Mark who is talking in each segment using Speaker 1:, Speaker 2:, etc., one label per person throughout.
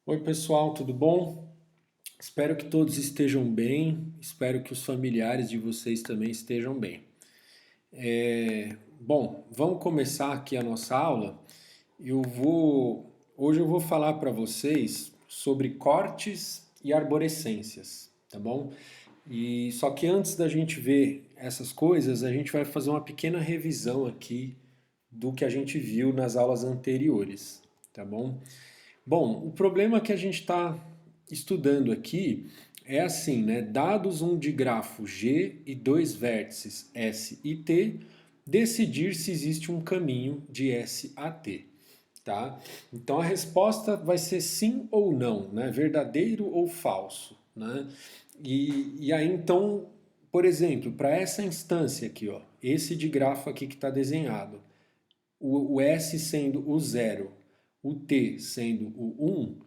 Speaker 1: Oi, pessoal, tudo bom? Espero que todos estejam bem, espero que os familiares de vocês também estejam bem. Bom, vamos começar aqui a nossa aula. Hoje eu vou falar para vocês sobre cortes e arborescências, tá bom? E só que antes da gente ver essas coisas, a gente vai fazer uma pequena revisão aqui do que a gente viu nas aulas anteriores, tá bom? Bom, o problema que a gente está estudando aqui é assim, né? Dados um digrafo G e dois vértices S e T, decidir se existe um caminho de S a T, tá? Então a resposta vai ser sim ou não, né? Verdadeiro ou falso, né? E aí então, por exemplo, para essa instância aqui, ó, esse digrafo aqui que está desenhado, o S sendo o zero, o T sendo o 1,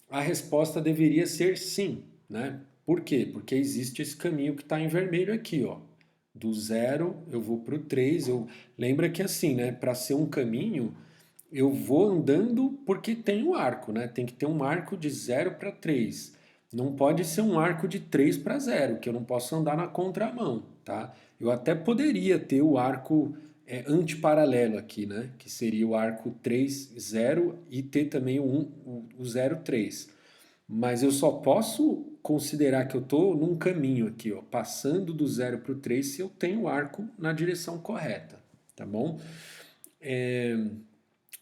Speaker 1: a resposta deveria ser sim, né? Por quê? Porque existe esse caminho que está em vermelho aqui, ó. Do zero eu vou para o 3. Lembra que assim, né? Para ser um caminho, eu vou andando porque tem um arco, né? Tem que ter um arco de zero para 3. Não pode ser um arco de 3 para zero, que eu não posso andar na contramão, tá? Eu até poderia ter o arco antiparalelo aqui, né? Que seria o arco 3 0 e ter também o 0, 3. Mas eu só posso considerar que eu estou num caminho aqui, ó, passando do zero para o 3 se eu tenho o arco na direção correta, tá bom?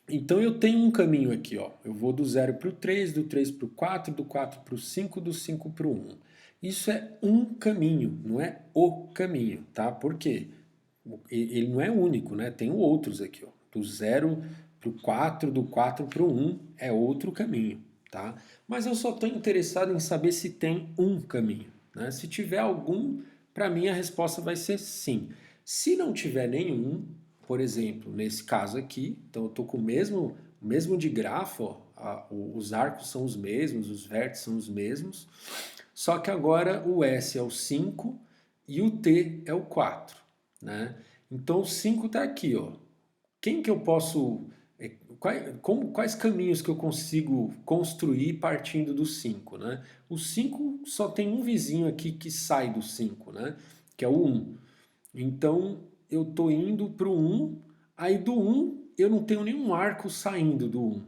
Speaker 1: Então eu tenho um caminho aqui, ó. Eu vou do zero para o 3, do 3 para o 4, do 4 para o 5, do 5 para o 1. Isso é um caminho, não é o caminho, tá? Por quê? Ele não é único, né? Tem outros aqui, ó. Do zero para o 4, do 4 para o 1 é outro caminho, tá? Mas eu só estou interessado em saber se tem um caminho, né? Se tiver algum, para mim a resposta vai ser sim. Se não tiver nenhum, por exemplo, nesse caso aqui, então eu estou com o mesmo de grafo, ó, os arcos são os mesmos, os vértices são os mesmos, só que agora o S é o 5 e o T é o 4, né? Então o 5 está aqui, ó. Quem que eu posso. Quais caminhos que eu consigo construir partindo do 5, né? O 5 só tem um vizinho aqui que sai do 5, né? Que é o 1. Então eu tô indo para o 1, aí do 1 eu não tenho nenhum arco saindo do 1,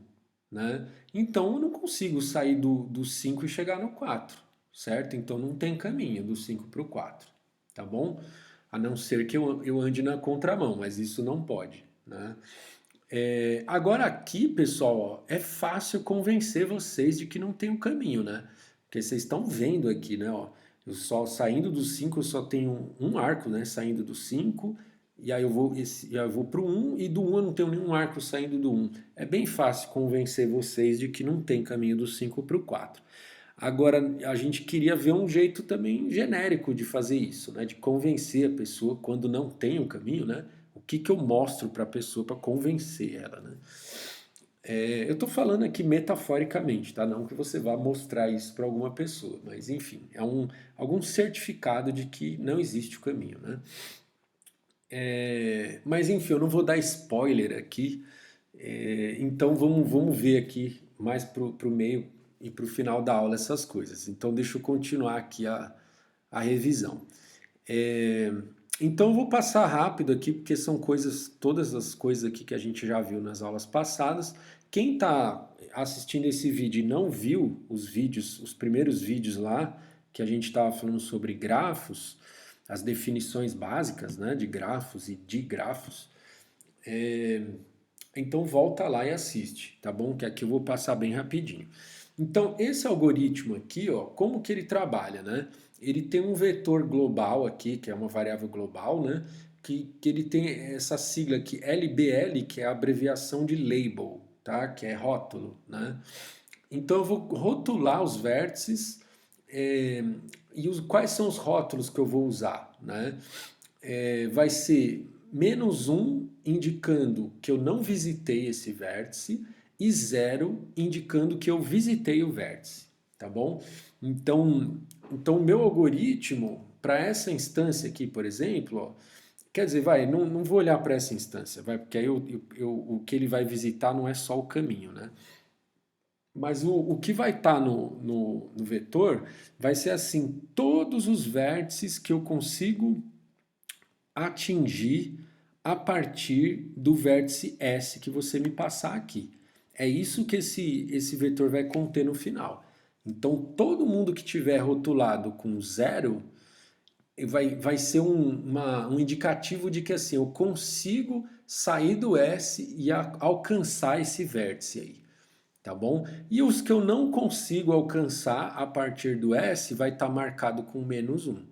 Speaker 1: né? Então eu não consigo sair do 5 e chegar no 4, certo? Então não tem caminho do 5 para o 4, tá bom? A não ser que eu ande na contramão, mas isso não pode, né? Agora aqui, pessoal, ó, é fácil convencer vocês de que não tem um caminho, né? Porque vocês estão vendo aqui, né? Ó, eu só saindo do 5 eu só tenho um arco, né? Saindo do 5 e aí eu vou para o 1 e do 1 eu não tenho nenhum arco saindo do 1. É bem fácil convencer vocês de que não tem caminho do 5 para o 4. Agora, a gente queria ver um jeito também genérico de fazer isso, né? De convencer a pessoa quando não tem o caminho, né? O que que eu mostro para a pessoa para convencer ela, né? Eu estou falando aqui metaforicamente, tá? Não que você vá mostrar isso para alguma pessoa, mas enfim, algum certificado de que não existe o caminho, né? Mas enfim, eu não vou dar spoiler aqui, então vamos ver aqui mais pro meio e pro final da aula essas coisas. Então deixa eu continuar aqui a revisão. É, então eu vou passar rápido aqui, porque são coisas, todas as coisas aqui que a gente já viu nas aulas passadas. Quem está assistindo esse vídeo e não viu os vídeos, os primeiros vídeos lá, que a gente estava falando sobre grafos, as definições básicas, né, de grafos e digrafos, então volta lá e assiste, tá bom? Que aqui eu vou passar bem rapidinho. Então, esse algoritmo aqui, ó, como que ele trabalha, né? Ele tem um vetor global aqui, que é uma variável global, né? Que ele tem essa sigla aqui, LBL, que é a abreviação de label, tá? Que é rótulo, né? Então eu vou rotular os vértices quais são os rótulos que eu vou usar, né? Vai ser -1 indicando que eu não visitei esse vértice e 0 indicando que eu visitei o vértice, tá bom? Então o meu algoritmo para essa instância aqui, por exemplo, ó, quer dizer, não vou olhar para essa instância, porque aí o que ele vai visitar não é só o caminho, né? Mas o que vai estar no vetor vai ser assim, todos os vértices que eu consigo atingir a partir do vértice S que você me passar aqui. É isso que esse vetor vai conter no final. Então, todo mundo que tiver rotulado com zero vai ser um indicativo de que assim, eu consigo sair do S e alcançar esse vértice aí, tá bom? E os que eu não consigo alcançar a partir do S vai estar marcado com -1,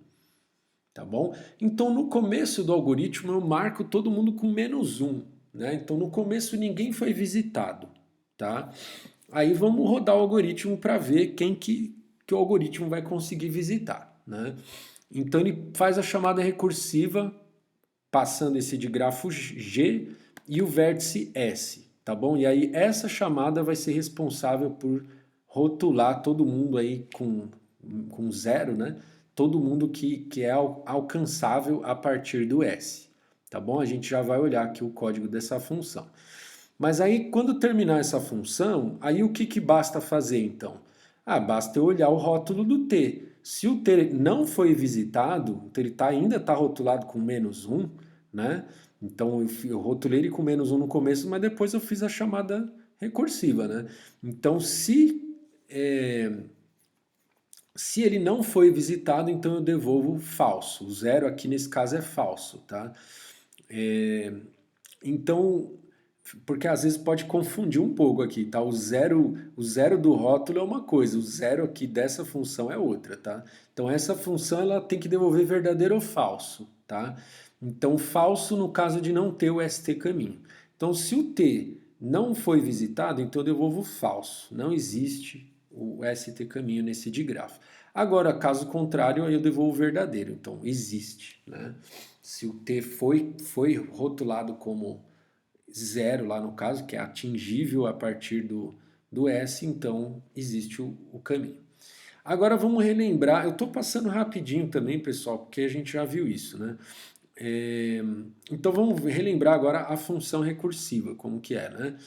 Speaker 1: tá bom? Então no começo do algoritmo eu marco todo mundo com -1, né? Então no começo ninguém foi visitado, tá? Aí vamos rodar o algoritmo para ver quem que o algoritmo vai conseguir visitar, né? Então ele faz a chamada recursiva passando esse de grafo G e o vértice S, tá bom? E aí essa chamada vai ser responsável por rotular todo mundo aí com zero, né? Todo mundo que é alcançável a partir do S, tá bom? A gente já vai olhar aqui o código dessa função. Mas aí quando terminar essa função, aí o que basta fazer então? Ah, basta eu olhar o rótulo do T. Se o T não foi visitado, então ele ainda está rotulado com -1, né? Então eu rotulei ele com -1 no começo, mas depois eu fiz a chamada recursiva, né? Então se ele não foi visitado, então eu devolvo falso. O zero aqui nesse caso é falso, tá? Então, porque às vezes pode confundir um pouco aqui, tá? O zero do rótulo é uma coisa, o zero aqui dessa função é outra, tá? Então essa função ela tem que devolver verdadeiro ou falso, tá? Então falso no caso de não ter o ST caminho. Então se o T não foi visitado, então eu devolvo falso. Não existe o ST caminho nesse digrafo. Agora, caso contrário, aí eu devolvo verdadeiro. Então existe, né? Se o T foi rotulado como zero lá no caso, que é atingível a partir do S, então existe o caminho. Agora vamos relembrar, eu estou passando rapidinho também, pessoal, porque a gente já viu isso, né? Então vamos relembrar agora a função recursiva, como que é, né?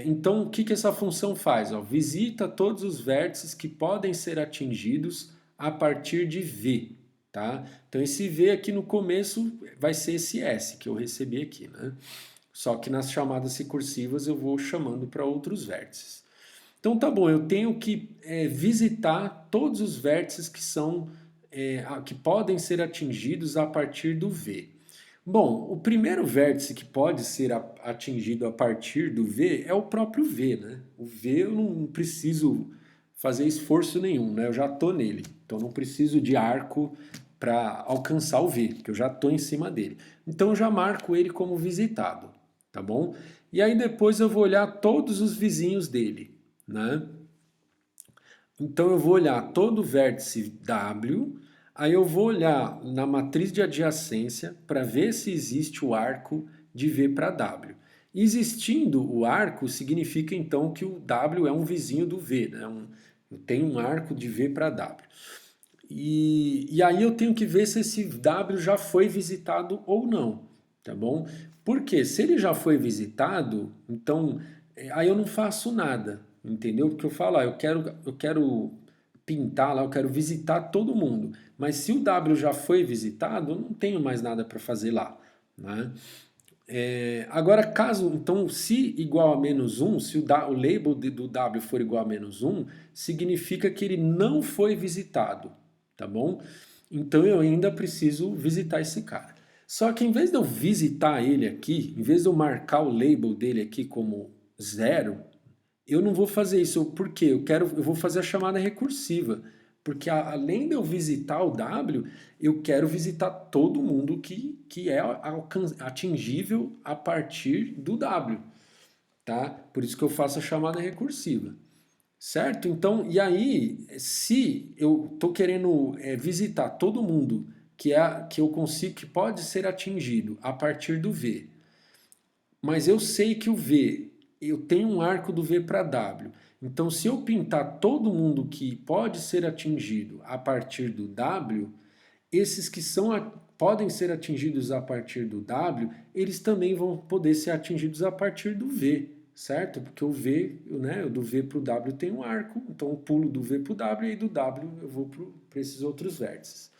Speaker 1: Então o que essa função faz? Ó, visita todos os vértices que podem ser atingidos a partir de V, tá? Então esse V aqui no começo vai ser esse S que eu recebi aqui, né? Só que nas chamadas recursivas eu vou chamando para outros vértices. Então tá bom, eu tenho que visitar todos os vértices que podem ser atingidos a partir do V. Bom, o primeiro vértice que pode ser atingido a partir do V é o próprio V, né? O V eu não preciso fazer esforço nenhum, né? Eu já estou nele, então não preciso de arco para alcançar o V, porque eu já estou em cima dele. Então eu já marco ele como visitado, tá bom? E aí depois eu vou olhar todos os vizinhos dele, né? Então eu vou olhar todo o vértice W, aí eu vou olhar na matriz de adjacência para ver se existe o arco de V para W. Existindo o arco, significa então que o W é um vizinho do V, né? Eu tenho um arco de V para W. E aí eu tenho que ver se esse W já foi visitado ou não, tá bom? Porque se ele já foi visitado, então aí eu não faço nada, entendeu? Porque eu falo, eu quero pintar lá, eu quero visitar todo mundo. Mas se o W já foi visitado, eu não tenho mais nada para fazer lá, né? Agora, caso, então, se igual a -1, se o label do W for igual a -1, significa que ele não foi visitado, tá bom? Então eu ainda preciso visitar esse cara. Só que em vez de eu visitar ele aqui, em vez de eu marcar o label dele aqui como 0, eu não vou fazer isso. Por quê? Eu vou fazer a chamada recursiva. Porque além de eu visitar o W, eu quero visitar todo mundo que é atingível a partir do W. Tá? Por isso que eu faço a chamada recursiva. Certo? Então, e aí, se eu estou querendo visitar todo mundo que eu consigo, que pode ser atingido a partir do V, mas eu sei que o V, eu tenho um arco do V para W. Então, se eu pintar todo mundo que pode ser atingido a partir do W, esses que podem ser atingidos a partir do W, eles também vão poder ser atingidos a partir do V. certo? Porque o V, né, do V para o W tem um arco, então eu pulo do V para o W e do W eu vou para esses outros vértices.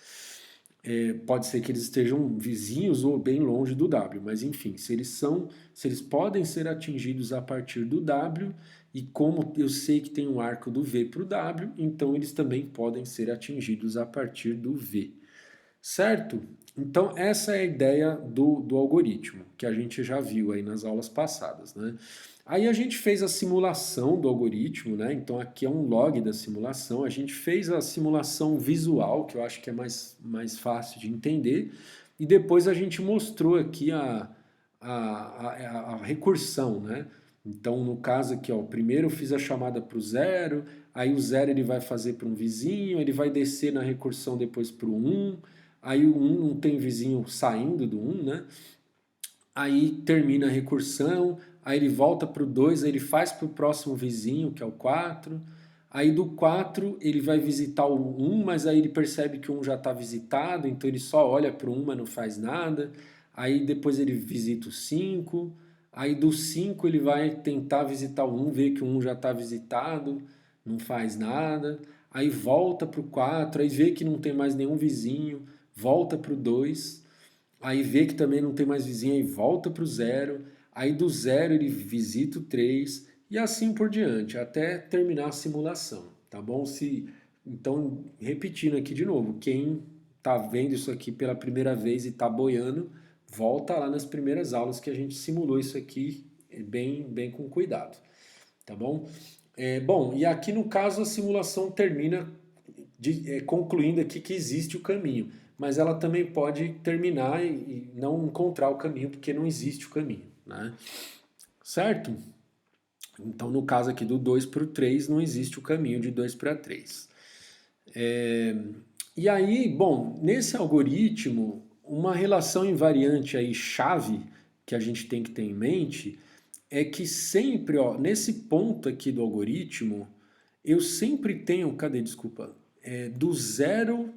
Speaker 1: Pode ser que eles estejam vizinhos ou bem longe do W, mas enfim, se eles podem ser atingidos a partir do W, e como eu sei que tem um arco do V para o W, então eles também podem ser atingidos a partir do V. Certo? Então, essa é a ideia do algoritmo, que a gente já viu aí nas aulas passadas, né? Aí a gente fez a simulação do algoritmo, né? Então aqui é um log da simulação. A gente fez a simulação visual, que eu acho que é mais fácil de entender, e depois a gente mostrou aqui a recursão, né? Então, no caso aqui, ó, primeiro eu fiz a chamada para o zero, aí o zero ele vai fazer para um vizinho, ele vai descer na recursão depois para o 1, aí o 1 não tem vizinho saindo do 1, né? Aí termina a recursão, aí ele volta para o 2, aí ele faz para o próximo vizinho, que é o 4. Aí do 4 ele vai visitar o 1, mas aí ele percebe que o 1 já está visitado, então ele só olha para o 1, mas não faz nada. Aí depois ele visita o 5. Aí do 5 ele vai tentar visitar o 1, vê que o 1 já está visitado, não faz nada. Aí volta para o 4, aí vê que não tem mais nenhum vizinho, volta para o 2. Aí vê que também não tem mais vizinho e volta para o 0. Aí do 0 ele visita o 3 e assim por diante, até terminar a simulação, tá bom? Então, repetindo aqui de novo, quem está vendo isso aqui pela primeira vez e está boiando, volta lá nas primeiras aulas que a gente simulou isso aqui bem com cuidado, tá bom? Bom, e aqui no caso a simulação termina concluindo aqui que existe o caminho, mas ela também pode terminar e não encontrar o caminho porque não existe o caminho, né? Certo? Então, no caso aqui do 2 para o 3, não existe o caminho de 2 para 3. E aí, bom, nesse algoritmo, uma relação invariante aí chave que a gente tem que ter em mente é que sempre, ó, nesse ponto aqui do algoritmo, eu sempre tenho, cadê, desculpa, do zero.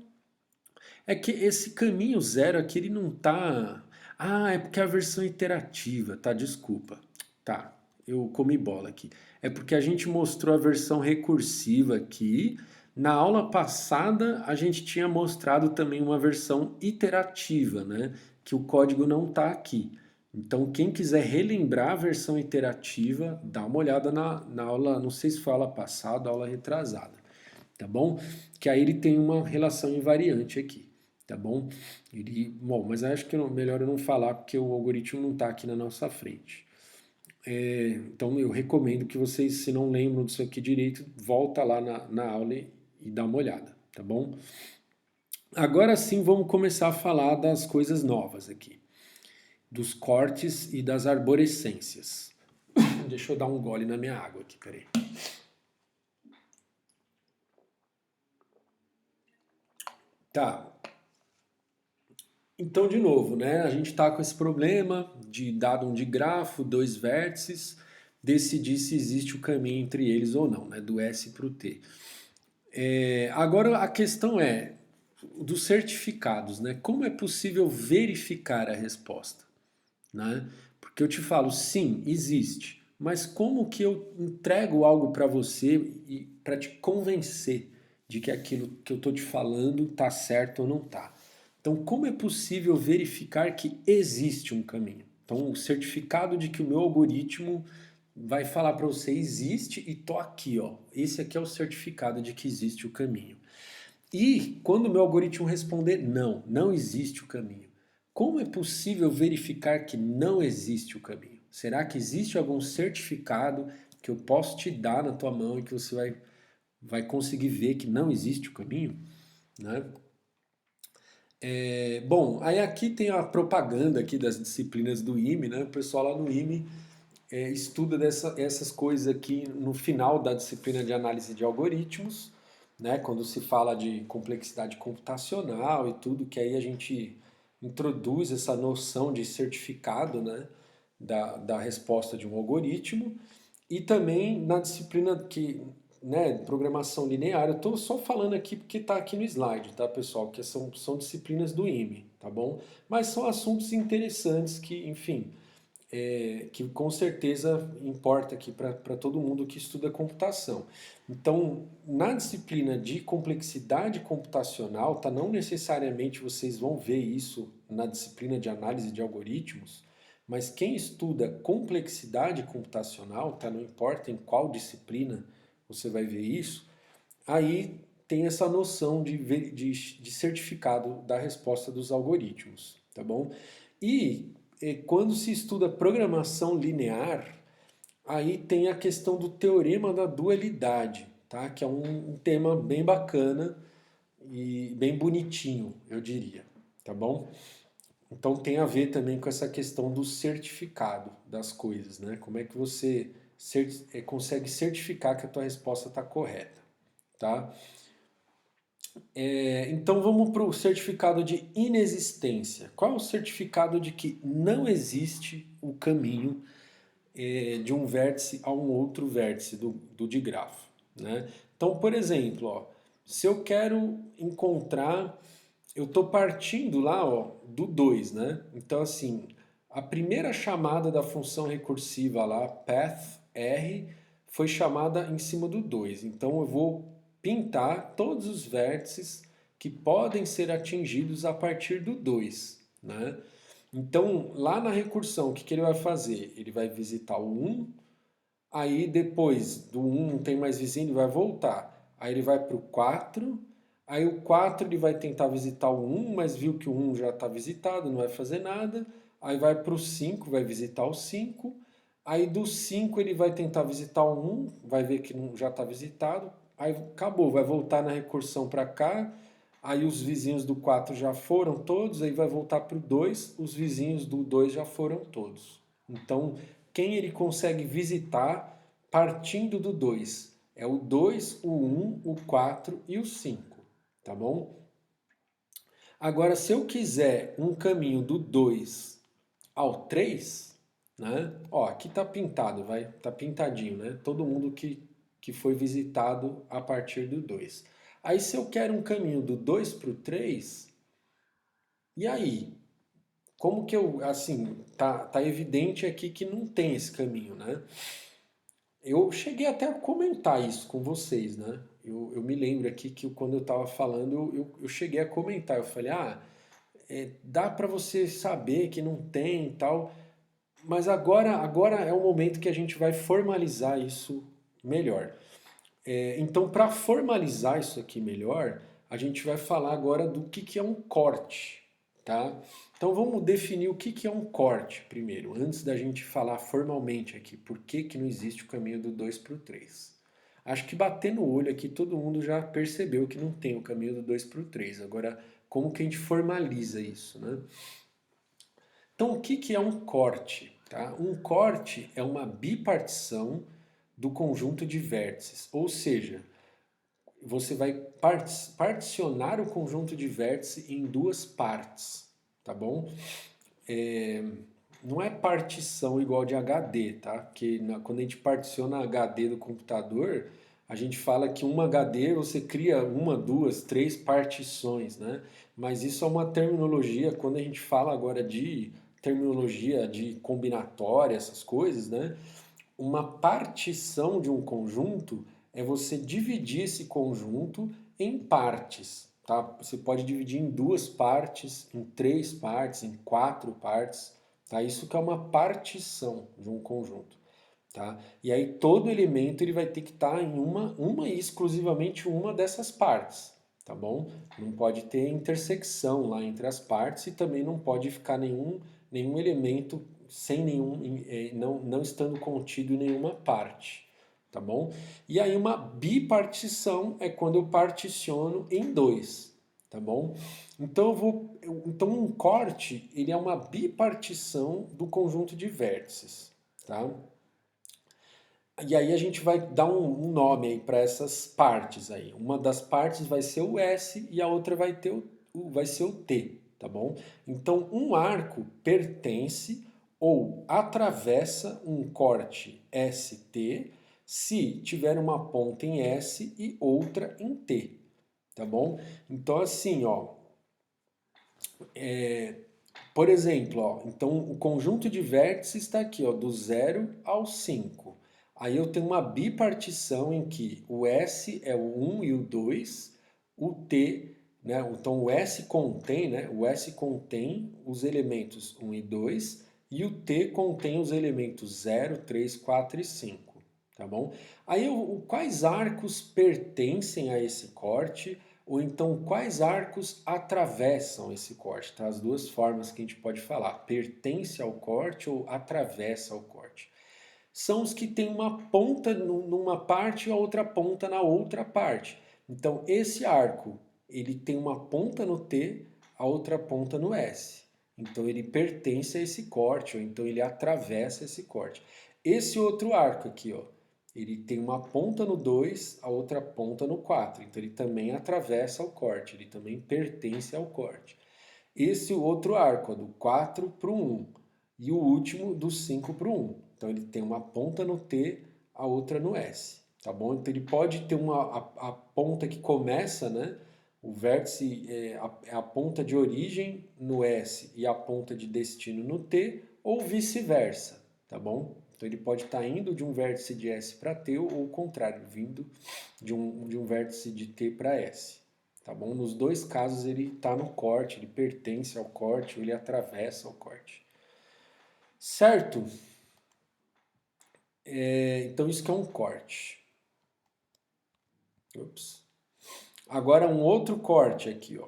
Speaker 1: É que esse caminho zero aqui ele não tá. Ah, é porque é a versão iterativa, tá? Desculpa. Tá, eu comi bola aqui. É porque a gente mostrou a versão recursiva aqui. Na aula passada a gente tinha mostrado também uma versão iterativa, né? Que o código não tá aqui. Então, quem quiser relembrar a versão iterativa, dá uma olhada na aula, não sei se foi aula passada, aula retrasada, tá bom? Que aí ele tem uma relação invariante aqui, tá bom? Bom, mas acho que melhor eu não falar porque o algoritmo não está aqui na nossa frente. Então eu recomendo que vocês, se não lembram disso aqui direito, volta lá na aula e dá uma olhada, tá bom? Agora sim vamos começar a falar das coisas novas aqui, dos cortes e das arborescências. Deixa eu dar um gole na minha água aqui, peraí. Tá. Então, de novo, né? A gente está com esse problema de dado um digrafo, dois vértices, decidir se existe o caminho entre eles ou não, né? Do S para o T. Agora a questão é dos certificados, né? Como é possível verificar a resposta, né? Porque eu te falo, sim, existe, mas como que eu entrego algo para você e para te convencer de que aquilo que eu estou te falando está certo ou não está? Então, como é possível verificar que existe um caminho? Então, o certificado de que o meu algoritmo vai falar para você existe e tô aqui, ó. Esse aqui é o certificado de que existe o caminho. E quando o meu algoritmo responder não, não existe o caminho, como é possível verificar que não existe o caminho? Será que existe algum certificado que eu posso te dar na tua mão e que você vai conseguir ver que não existe o caminho? Né? Bom, aí aqui tem a propaganda aqui das disciplinas do IME, né? O pessoal lá no IME estuda essas coisas aqui no final da disciplina de análise de algoritmos, né? Quando se fala de complexidade computacional e tudo, que aí a gente introduz essa noção de certificado, né? Da resposta de um algoritmo. E também na disciplina que, né, programação linear, eu estou só falando aqui porque está aqui no slide, tá, pessoal? Que são disciplinas do IME, tá bom? Mas são assuntos interessantes que, enfim, que com certeza importa aqui para todo mundo que estuda computação. Então, na disciplina de complexidade computacional, tá, não necessariamente vocês vão ver isso na disciplina de análise de algoritmos, mas quem estuda complexidade computacional, tá, não importa em qual disciplina você vai ver isso, aí tem essa noção de certificado da resposta dos algoritmos, tá bom? E quando se estuda programação linear, aí tem a questão do teorema da dualidade, tá? Que é um tema bem bacana e bem bonitinho, eu diria, tá bom? Então tem a ver também com essa questão do certificado das coisas, né? Como é que você consegue certificar que a tua resposta está correta, tá? Então vamos para o certificado de inexistência. Qual é o certificado de que não existe o caminho de um vértice a um outro vértice do digrafo, né? Então, por exemplo, ó, se eu quero encontrar, eu estou partindo lá, ó, do 2, né? Então, assim, a primeira chamada da função recursiva lá, path R, foi chamada em cima do 2. Então, eu vou pintar todos os vértices que podem ser atingidos a partir do 2, né? Então, lá na recursão, o que ele vai fazer? Ele vai visitar o 1, aí depois do 1 não tem mais vizinho, ele vai voltar. Aí ele vai para o 4, aí o 4 ele vai tentar visitar o 1, mas viu que o 1 já está visitado, não vai fazer nada. Aí vai para o 5, vai visitar o 5. Aí do 5 ele vai tentar visitar o 1, vai ver que já está visitado. Aí acabou, vai voltar na recursão para cá. Aí os vizinhos do 4 já foram todos, aí vai voltar para o 2, os vizinhos do 2 já foram todos. Então, quem ele consegue visitar partindo do 2? É o 2, o 1, o 4 e o 5, tá bom? Agora, se eu quiser um caminho do 2 ao 3, né? Ó, aqui tá pintado, vai, tá pintadinho, né? Todo mundo que foi visitado a partir do 2. Aí se eu quero um caminho do 2 para o 3, e aí? Como que eu, assim, tá evidente aqui que não tem esse caminho, né? Eu cheguei até a comentar isso com vocês, né? Eu me lembro aqui que quando eu estava falando, eu cheguei a comentar. Eu falei, dá para você saber que não tem e tal, mas agora é o momento que a gente vai formalizar isso melhor. Então, para formalizar isso aqui melhor, a gente vai falar agora do que é um corte, tá? Então, vamos definir o que é um corte primeiro, antes da gente falar formalmente aqui por que não existe o caminho do 2 para o 3. Acho que bater no olho aqui, todo mundo já percebeu que não tem o caminho do 2 para o 3. Agora, como que a gente formaliza isso, né? Então, o que é um corte? Tá? Um corte é uma bipartição do conjunto de vértices, ou seja, você vai particionar o conjunto de vértices em duas partes, tá bom? Não é partição igual de HD, tá? Porque quando a gente particiona HD do computador, a gente fala que uma HD você cria uma, duas, três partições, né? Mas isso é uma terminologia, quando a gente fala agora de terminologia de combinatória, essas coisas, né? Uma partição de um conjunto é você dividir esse conjunto em partes, tá? Você pode dividir em duas partes, em três partes, em quatro partes, tá? Isso que é uma partição de um conjunto, tá? E aí todo elemento ele vai ter que estar em uma e exclusivamente uma dessas partes, tá bom? Não pode ter intersecção lá entre as partes e também não pode ficar nenhum elemento sem não estando contido em nenhuma parte, tá bom? E aí uma bipartição é quando eu particiono em dois, tá bom? Então um corte ele é uma bipartição do conjunto de vértices, tá? E aí a gente vai dar um nome aí para essas partes aí. Uma das partes vai ser o S e a outra vai ser o T, tá bom? Então um arco pertence ou atravessa um corte ST se tiver uma ponta em S e outra em T, tá bom? Então assim, ó, Por exemplo, ó, então o conjunto de vértices está aqui, ó, do 0 ao 5. Aí eu tenho uma bipartição em que o S é o 1 e o 2, o T, né? Então o S contém, né? O S contém os elementos 1 e 2 e o T contém os elementos 0, 3, 4 e 5, tá bom? Aí quais arcos pertencem a esse corte? Ou então, quais arcos atravessam esse corte? Tá? As duas formas que a gente pode falar: pertence ao corte ou atravessa o corte. São os que têm uma ponta numa parte e a outra ponta na outra parte. Então, esse arco, ele tem uma ponta no T, a outra ponta no S. Então, ele pertence a esse corte, ou então ele atravessa esse corte. Esse outro arco aqui, ó, ele tem uma ponta no 2, a outra ponta no 4. Então ele também atravessa o corte, ele também pertence ao corte. Esse outro arco, ó, do 4 para o 1. E o último do 5 para o 1. Então ele tem uma ponta no T, a outra no S. Tá bom? Então ele pode ter a ponta que começa, né? O vértice é a ponta de origem no S e a ponta de destino no T, ou vice-versa, tá bom? Então ele pode estar indo de um vértice de S para T ou o contrário, vindo de um vértice de T para S. Tá bom? Nos dois casos ele está no corte, ele pertence ao corte ou ele atravessa o corte. Certo? Então isso que é um corte. Ups. Agora um outro corte aqui, ó.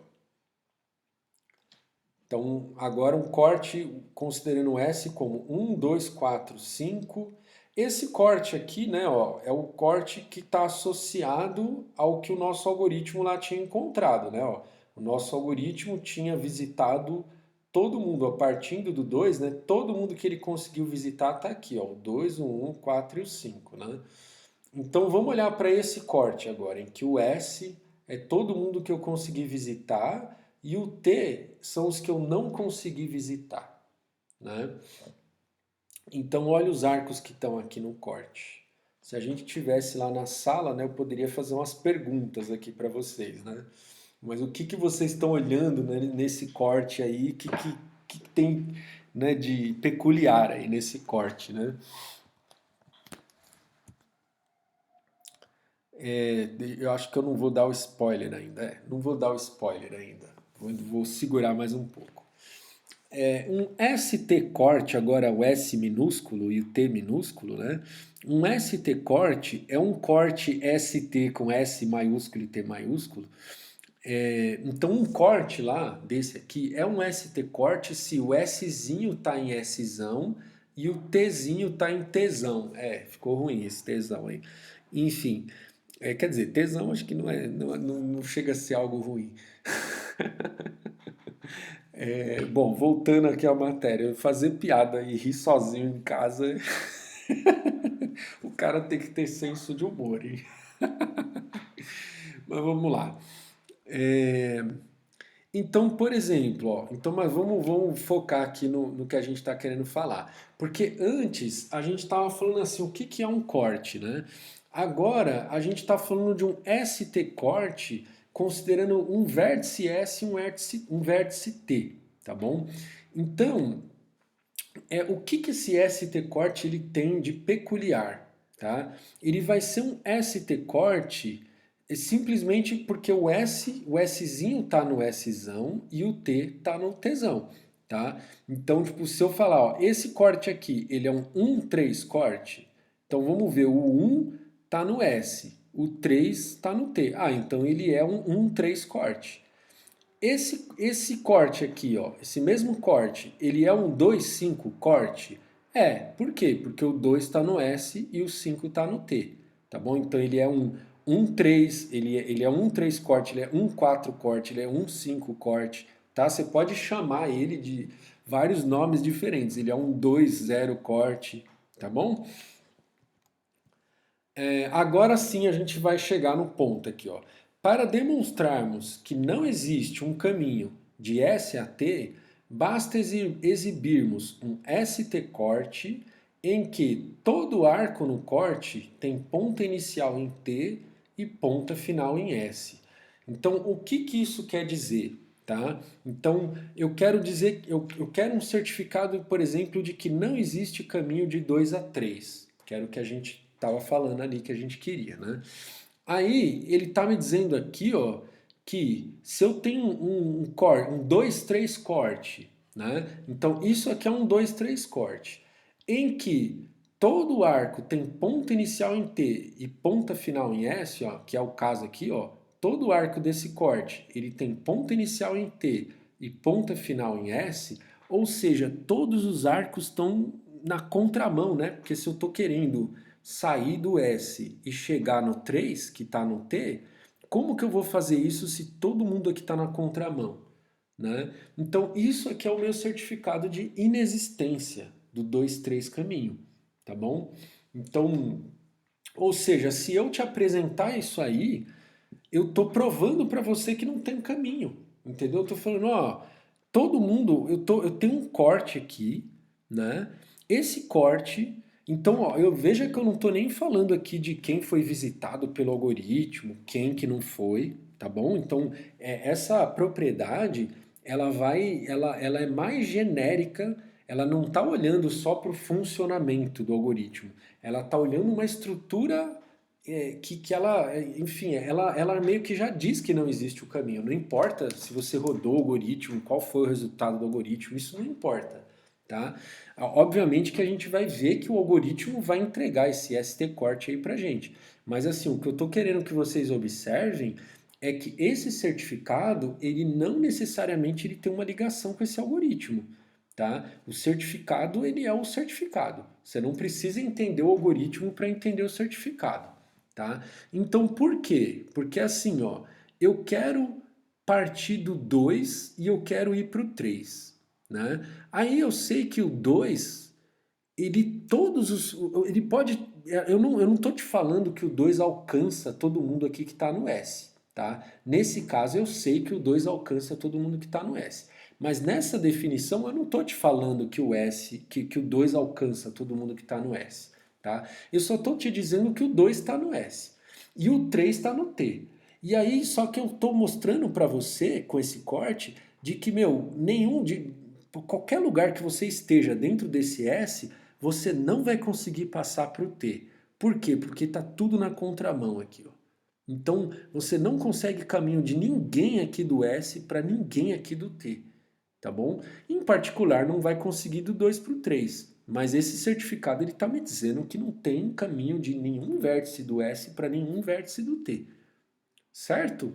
Speaker 1: Então, agora um corte considerando S como 1, 2, 4, 5. Esse corte aqui, né, ó, é o corte que está associado ao que o nosso algoritmo lá tinha encontrado, né, ó. O nosso algoritmo tinha visitado todo mundo, ó, partindo do 2, né, todo mundo que ele conseguiu visitar está aqui, ó, o 2, o 1, o 4 e o 5, né. Então vamos olhar para esse corte agora, em que o S é todo mundo que eu consegui visitar e o T são os que eu não consegui visitar, né? Então olha os arcos que estão aqui no corte. Se a gente tivesse lá na sala, né, eu poderia fazer umas perguntas aqui para vocês, né? Mas o que vocês estão olhando, né, nesse corte aí? Que tem, né, de peculiar aí nesse corte, né? Eu acho que eu não vou dar o spoiler ainda. Não vou dar o spoiler ainda. Vou segurar mais um pouco. Um ST corte, agora o S minúsculo e o T minúsculo, né? Um ST corte é um corte ST com S maiúsculo e T maiúsculo. Então um corte lá, desse aqui, é um ST corte se o Szinho tá em Szão e o Tzinho tá em Tzão. Ficou ruim esse Tzão aí. Enfim, quer dizer, tesão acho que não chega a ser algo ruim. Bom, voltando aqui à matéria, fazer piada e rir sozinho em casa, o cara tem que ter senso de humor, hein? Mas vamos lá. É, Então, por exemplo, ó, então, mas vamos focar aqui no que a gente está querendo falar. Porque antes a gente estava falando assim, o que é um corte, né? Agora a gente está falando de um ST corte, considerando um vértice S e um vértice T, tá bom? Então, o que esse ST corte ele tem de peculiar, tá? Ele vai ser um ST corte simplesmente porque o Szinho tá no Szão e o T tá no Tzão, tá? Então, tipo, se eu falar, ó, esse corte aqui, ele é um 1-3 corte, então vamos ver, o 1 tá no S, o 3 tá no T. Ah, então ele é um 1-3 corte. Esse corte aqui, ó, esse mesmo corte, ele é um 2-5 corte? Por quê? Porque o 2 está no S e o 5 está no T, tá bom? Então ele é um 1-3, ele é um 3 corte, ele é um 4 corte, ele é um 5 corte, tá? Você pode chamar ele de vários nomes diferentes, ele é um 2-0 corte, tá bom? Agora sim a gente vai chegar no ponto aqui, ó. Para demonstrarmos que não existe um caminho de S a T, basta exibirmos um ST corte em que todo arco no corte tem ponta inicial em T e ponta final em S. Então, o que isso quer dizer? tá? Então, eu quero dizer, eu quero um certificado, por exemplo, de que não existe caminho de 2 a 3, que era o que a gente estava falando ali, que a gente queria, né? Aí, ele está me dizendo aqui, ó, que se eu tenho um 2, 3 corte, né? Então, isso aqui é um 2, 3 corte, em que todo o arco tem ponta inicial em T e ponta final em S, ó, que é o caso aqui, ó, todo o arco desse corte, ele tem ponta inicial em T e ponta final em S, ou seja, todos os arcos estão na contramão, né? Porque se eu estou querendo sair do S e chegar no 3, que está no T, como que eu vou fazer isso se todo mundo aqui está na contramão? Né? Então, isso aqui é o meu certificado de inexistência do 2-3 caminho, tá bom? Então, ou seja, se eu te apresentar isso aí, eu tô provando para você que não tem caminho, entendeu? Eu tô falando, ó, todo mundo, eu tenho um corte aqui, né? Esse corte, então, ó, eu veja que eu não tô nem falando aqui de quem foi visitado pelo algoritmo, quem que não foi, tá bom? Então, essa propriedade, ela é mais genérica, ela não está olhando só para o funcionamento do algoritmo, ela está olhando uma estrutura que ela, enfim, ela meio que já diz que não existe o caminho. Não importa se você rodou o algoritmo, qual foi o resultado do algoritmo, isso não importa, tá? Obviamente que a gente vai ver que o algoritmo vai entregar esse ST-corte aí pra gente. Mas assim, o que eu tô querendo que vocês observem é que esse certificado, ele não necessariamente ele tem uma ligação com esse algoritmo, tá? O certificado, ele é o certificado. Você não precisa entender o algoritmo para entender o certificado, tá? Então, por quê? Porque assim, ó, eu quero partir do 2 e eu quero ir para o 3, né? Aí eu sei que o 2 ele pode, eu não tô te falando que o 2 alcança todo mundo aqui que está no S, tá? Nesse caso eu sei que o 2 alcança todo mundo que está no S. Mas nessa definição eu não tô te falando que o S, que o 2 alcança todo mundo que está no S, tá? Eu só tô te dizendo que o 2 está no S e o 3 está no T. E aí só que eu tô mostrando para você com esse corte de que, meu, qualquer lugar que você esteja dentro desse S, você não vai conseguir passar para o T. Por quê? Porque está tudo na contramão aqui, ó. Então você não consegue caminho de ninguém aqui do S para ninguém aqui do T, tá bom? Em particular, não vai conseguir do 2 para o 3. Mas esse certificado ele está me dizendo que não tem caminho de nenhum vértice do S para nenhum vértice do T, certo?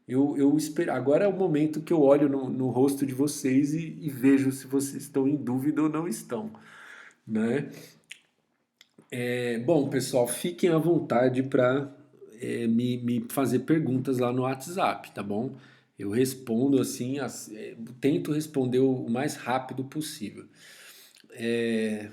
Speaker 1: Eu espero. Agora é o momento que eu olho no rosto de vocês e vejo se vocês estão em dúvida ou não estão, né? Bom, pessoal, fiquem à vontade para me fazer perguntas lá no WhatsApp, tá bom? Eu respondo assim, tento responder o mais rápido possível.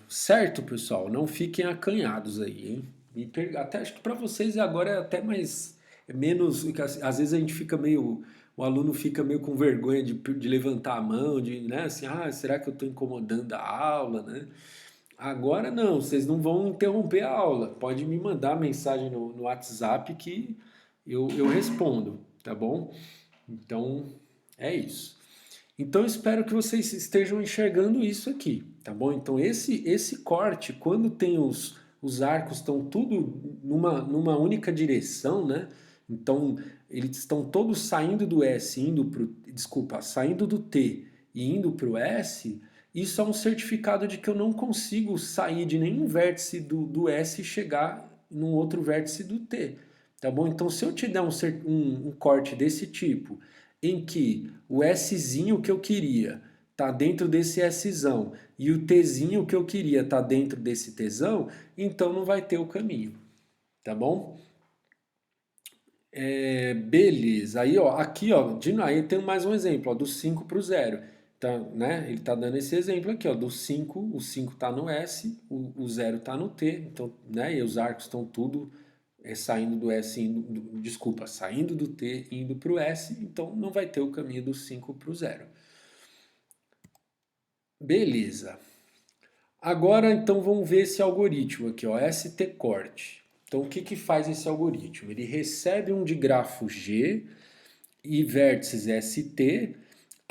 Speaker 1: Certo, pessoal? Não fiquem acanhados aí, hein? Até acho que para vocês agora é até mais, menos, às vezes a gente fica meio, o aluno fica meio com vergonha de levantar a mão, de, né, assim, será que eu estou incomodando a aula, né? Agora não, vocês não vão interromper a aula. Pode me mandar mensagem no WhatsApp que eu respondo, tá bom? Então é isso. Então eu espero que vocês estejam enxergando isso aqui, tá bom? Então esse corte, quando tem os arcos estão tudo numa única direção, né? Então eles estão todos saindo do S, saindo do T e indo para o S. Isso é um certificado de que eu não consigo sair de nenhum vértice do S e chegar num outro vértice do T, tá bom? Então se eu te der um corte desse tipo em que o Szinho que eu queria tá dentro desse Szão e o Tzinho que eu queria tá dentro desse Tzão, então não vai ter o caminho, tá bom? Beleza. Aí, ó, aqui, ó, aí tem mais um exemplo, ó, do 5 para o 0. Tá, né? Ele tá dando esse exemplo aqui, ó, do 5, o 5 tá no S, o 0 tá no T, então, né? E os arcos estão tudo saindo do S, desculpa, saindo do T e indo para o S, então não vai ter o caminho do 5 para o 0. Beleza. Agora então vamos ver esse algoritmo aqui, ó, ST-corte. Então o que que faz esse algoritmo? Ele recebe um digrafo G e vértices ST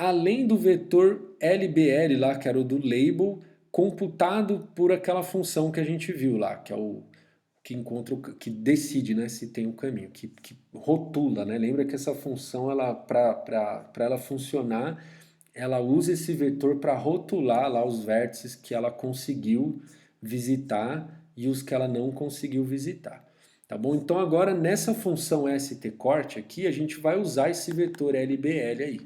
Speaker 1: além do vetor LBL lá, que era o do label, computado por aquela função que a gente viu lá, que é o que encontra, que decide, né, se tem um caminho, que rotula, né? Lembra que essa função, ela para ela funcionar, ela usa esse vetor para rotular lá os vértices que ela conseguiu visitar e os que ela não conseguiu visitar. Tá bom? Então agora nessa função stcorte aqui, a gente vai usar esse vetor LBL aí.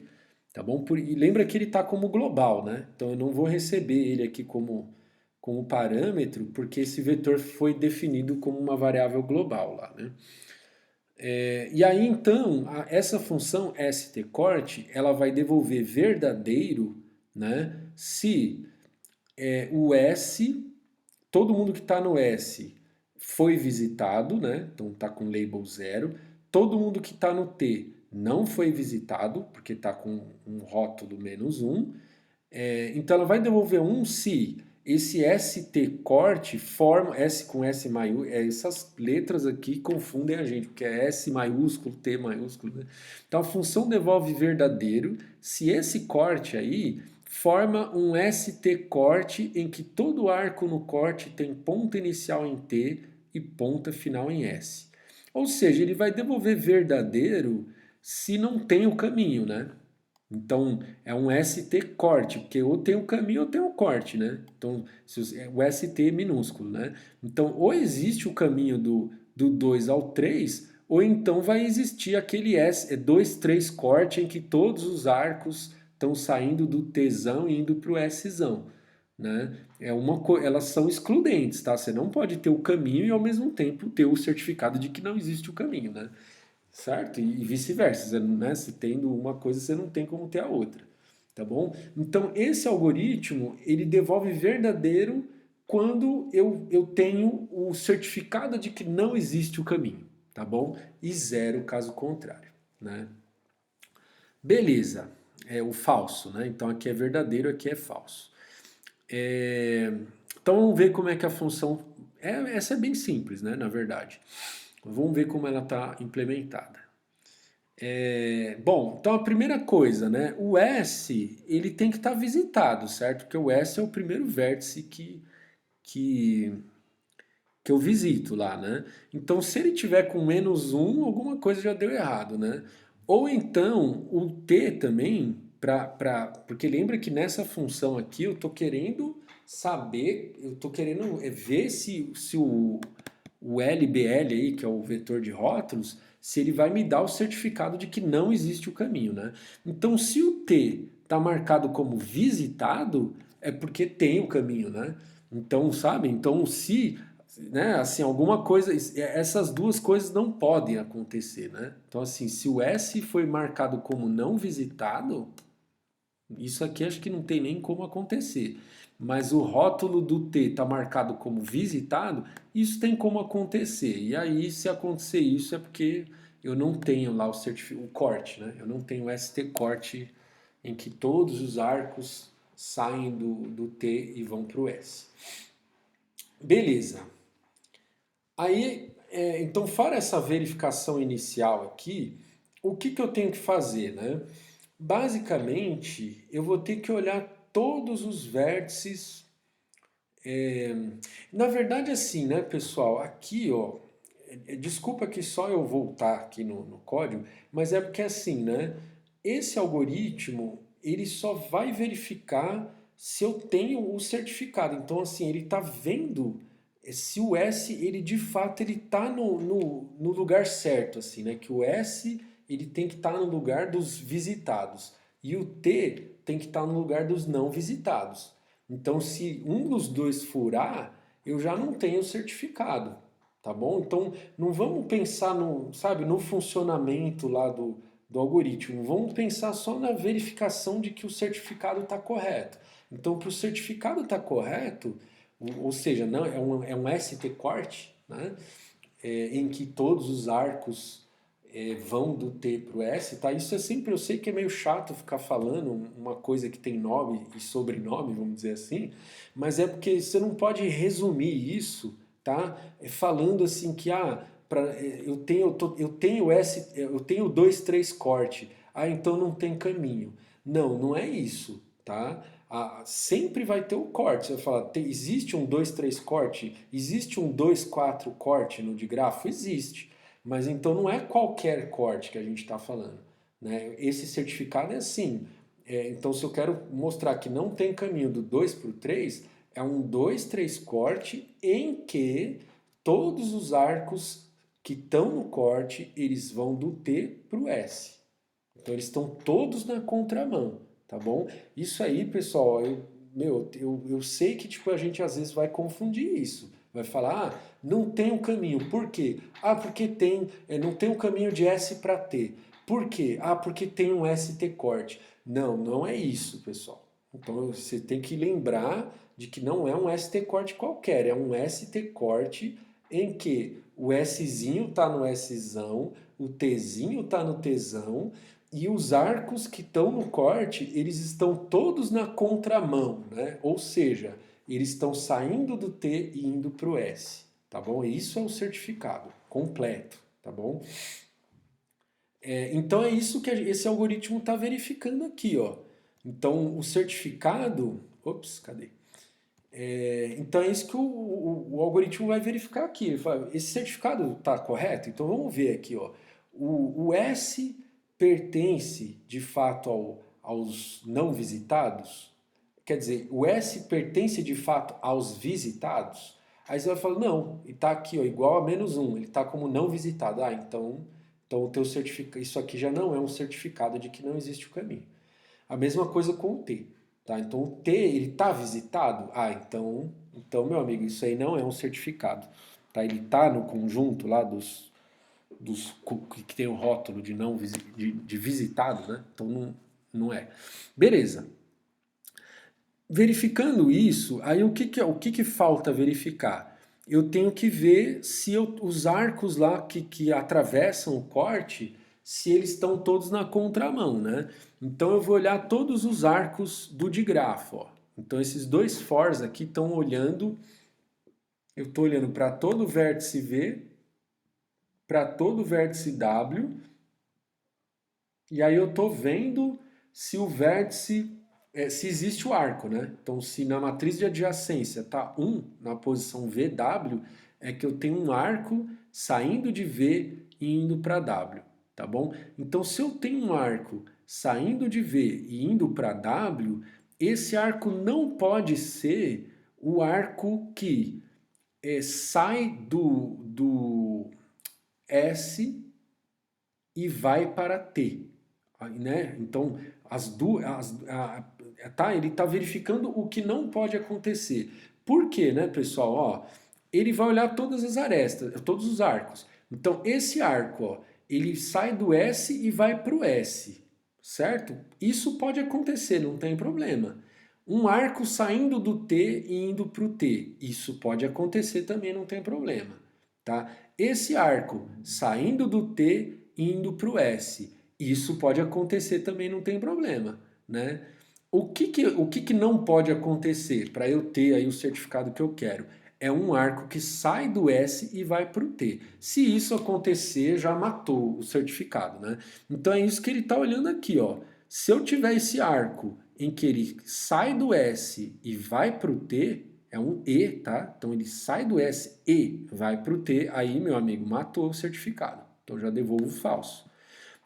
Speaker 1: Tá bom? E lembra que ele está como global, né? Então eu não vou receber ele aqui como parâmetro, porque esse vetor foi definido como uma variável global lá, né? E aí então, essa função stcorte, ela vai devolver verdadeiro, né? Se o S, todo mundo que está no S foi visitado, né? Então está com label 0. Todo mundo que está no T não foi visitado, porque está com um rótulo -1. Então ela vai devolver 1 se esse ST corte forma, S com S maiúsculo, essas letras aqui confundem a gente, porque é S maiúsculo, T maiúsculo, né? Então a função devolve verdadeiro se esse corte aí forma um ST corte em que todo arco no corte tem ponta inicial em T e ponta final em S. Ou seja, ele vai devolver verdadeiro se não tem o caminho, né? Então, é um ST corte, porque ou tem o caminho ou tem o corte, né? Então, o ST é minúsculo, né? Então, ou existe o caminho do 2 ao 3, ou então vai existir aquele 2, 3 corte em que todos os arcos estão saindo do Tzão e indo para o Szão, né? Elas são excludentes, tá? Você não pode ter o caminho e ao mesmo tempo ter o certificado de que não existe o caminho, né? Certo? E vice-versa, né? Se tendo uma coisa, você não tem como ter a outra, tá bom? Então, esse algoritmo, ele devolve verdadeiro quando eu tenho o certificado de que não existe o caminho, tá bom? E zero caso contrário, né? Beleza, é o falso, né? Então, aqui é verdadeiro, aqui é falso. Então, vamos ver como é que a função... essa é bem simples, né? Na verdade. Vamos ver como ela está implementada. Bom, então a primeira coisa, né? O S, ele tem que estar visitado, certo? Porque o S é o primeiro vértice que, que eu visito lá, né? Então, se ele tiver com -1, alguma coisa já deu errado, né? Ou então, o T também, porque lembra que nessa função aqui eu estou querendo saber, eu estou querendo ver se o LBL aí, que é o vetor de rótulos, se ele vai me dar o certificado de que não existe o caminho, né? Então, se o T está marcado como visitado, é porque tem o caminho, né? Então, sabe? Então, se, né, assim, alguma coisa, essas duas coisas não podem acontecer, né? Então, assim, se o S foi marcado como não visitado, isso aqui acho que não tem nem como acontecer. Mas o rótulo do T está marcado como visitado, isso tem como acontecer. E aí, se acontecer isso, é porque eu não tenho lá o corte, né? Eu não tenho o ST corte em que todos os arcos saem do T e vão para o S. Beleza. Aí, então, fora essa verificação inicial aqui, o que eu tenho que fazer, né? Basicamente, eu vou ter que olhar todos os vértices. é, Na verdade, assim, né, pessoal? Aqui, ó, desculpa que só eu voltar aqui no código, mas é porque assim, né? Esse algoritmo, ele só vai verificar se eu tenho o certificado. Então, assim, ele está vendo se o S, ele de fato, ele está no lugar certo, assim, né? Que o S, ele tem que estar no lugar dos visitados. E o T tem que estar no lugar dos não visitados. Então, se um dos dois furar, eu já não tenho o certificado, tá bom? Então, não vamos pensar no, sabe, no funcionamento lá do algoritmo. Vamos pensar só na verificação de que o certificado está correto. Então, para o certificado estar correto, ou seja, não, é um ST corte, né? Em que todos os arcos vão do T para o S, tá? Isso é sempre, eu sei que é meio chato ficar falando uma coisa que tem nome e sobrenome, vamos dizer assim, mas é porque você não pode resumir isso, tá? Falando assim que eu tenho S, eu tenho 2, 3 corte, então não tem caminho. Não, não é isso, tá? Sempre vai ter o corte. Você vai falar, existe um 2 3 corte? Existe um 2 4 corte no digrafo? Existe. Mas então não é qualquer corte que a gente está falando, né? Esse certificado é assim. Então, se eu quero mostrar que não tem caminho do 2 para o 3, é um 2 3 corte em que todos os arcos que estão no corte, eles vão do T para o S. Então eles estão todos na contramão, tá bom? Isso aí, pessoal, eu sei que tipo, a gente às vezes vai confundir isso. Vai falar, não tem um caminho. Por quê? Porque tem, não tem um caminho de S para T. Por quê? Porque tem um ST corte. Não, não é isso, pessoal. Então você tem que lembrar de que não é um ST corte qualquer, é um ST corte em que o Szinho está no Szão, o Tzinho está no Tzão e os arcos que estão no corte, eles estão todos na contramão, né? Ou seja, eles estão saindo do T e indo para o S, tá bom? Isso é o certificado completo, tá bom? Então é isso que esse algoritmo está verificando aqui, ó. Então o certificado, ops, cadê? Então é isso que o algoritmo vai verificar aqui. Ele fala, esse certificado está correto? Então vamos ver aqui, ó. O S pertence de fato aos não visitados? Quer dizer, o S pertence de fato aos visitados? Aí você vai falar, não, e está aqui, ó, igual a -1, ele está como não visitado. Então o teu certificado, isso aqui já não é um certificado de que não existe o caminho. A mesma coisa com o T. Tá? Então o T, ele está visitado? Então, meu amigo, isso aí não é um certificado. Tá? Ele está no conjunto lá dos que tem o rótulo de não de visitado, né? Então não é. Beleza. Verificando isso, aí o que falta verificar? Eu tenho que ver se os arcos lá que atravessam o corte, se eles estão todos na contramão, né? Então eu vou olhar todos os arcos do digrafo, ó. Então esses dois fors aqui estão olhando, eu estou olhando para todo o vértice V, para todo o vértice W, e aí eu estou vendo se o vértice, se existe o arco, né? Então, se na matriz de adjacência tá 1 na posição VW, é que eu tenho um arco saindo de V e indo para W, tá bom? Então, se eu tenho um arco saindo de V e indo para W, esse arco não pode ser o arco que sai do S e vai para T, né? Então, as duas, tá? Ele está verificando o que não pode acontecer. Por quê, né, pessoal? Ó, ele vai olhar todas as arestas, todos os arcos. Então, esse arco, ó, ele sai do S e vai para o S, certo? Isso pode acontecer, não tem problema. Um arco saindo do T e indo para o T, isso pode acontecer também, não tem problema, tá? Esse arco saindo do T e indo para o S, isso pode acontecer também, não tem problema, né? O que não pode acontecer para eu ter aí o certificado que eu quero? É um arco que sai do S e vai para o T. Se isso acontecer, já matou o certificado, né? Então é isso que ele está olhando aqui, ó. Se eu tiver esse arco em que ele sai do S e vai para o T, é um E, tá? Então ele sai do S e vai para o T, aí, meu amigo, matou o certificado. Então já devolvo falso.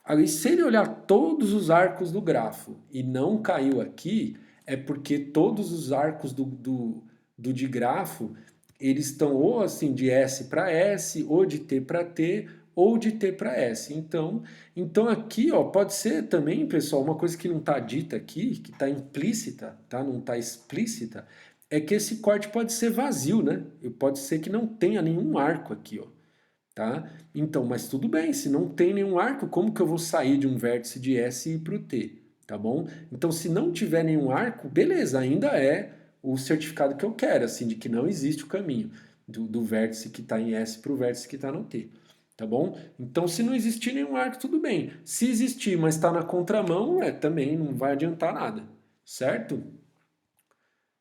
Speaker 1: Aí, se ele olhar todos os arcos do grafo e não caiu aqui, é porque todos os arcos do digrafo, eles estão ou assim de S para S, ou de T para T, ou de T para S. Então aqui, ó, pode ser também, pessoal, uma coisa que não está dita aqui, que está implícita, tá? Não está explícita, é que esse corte pode ser vazio, né? E pode ser que não tenha nenhum arco aqui, ó. Tá? Então, mas tudo bem, se não tem nenhum arco, como que eu vou sair de um vértice de S e ir para o T? Tá bom? Então, se não tiver nenhum arco, beleza, ainda é o certificado que eu quero, assim, de que não existe o caminho do vértice que está em S para o vértice que está no T. Tá bom? Então, se não existir nenhum arco, tudo bem. Se existir, mas está na contramão, também não vai adiantar nada. Certo?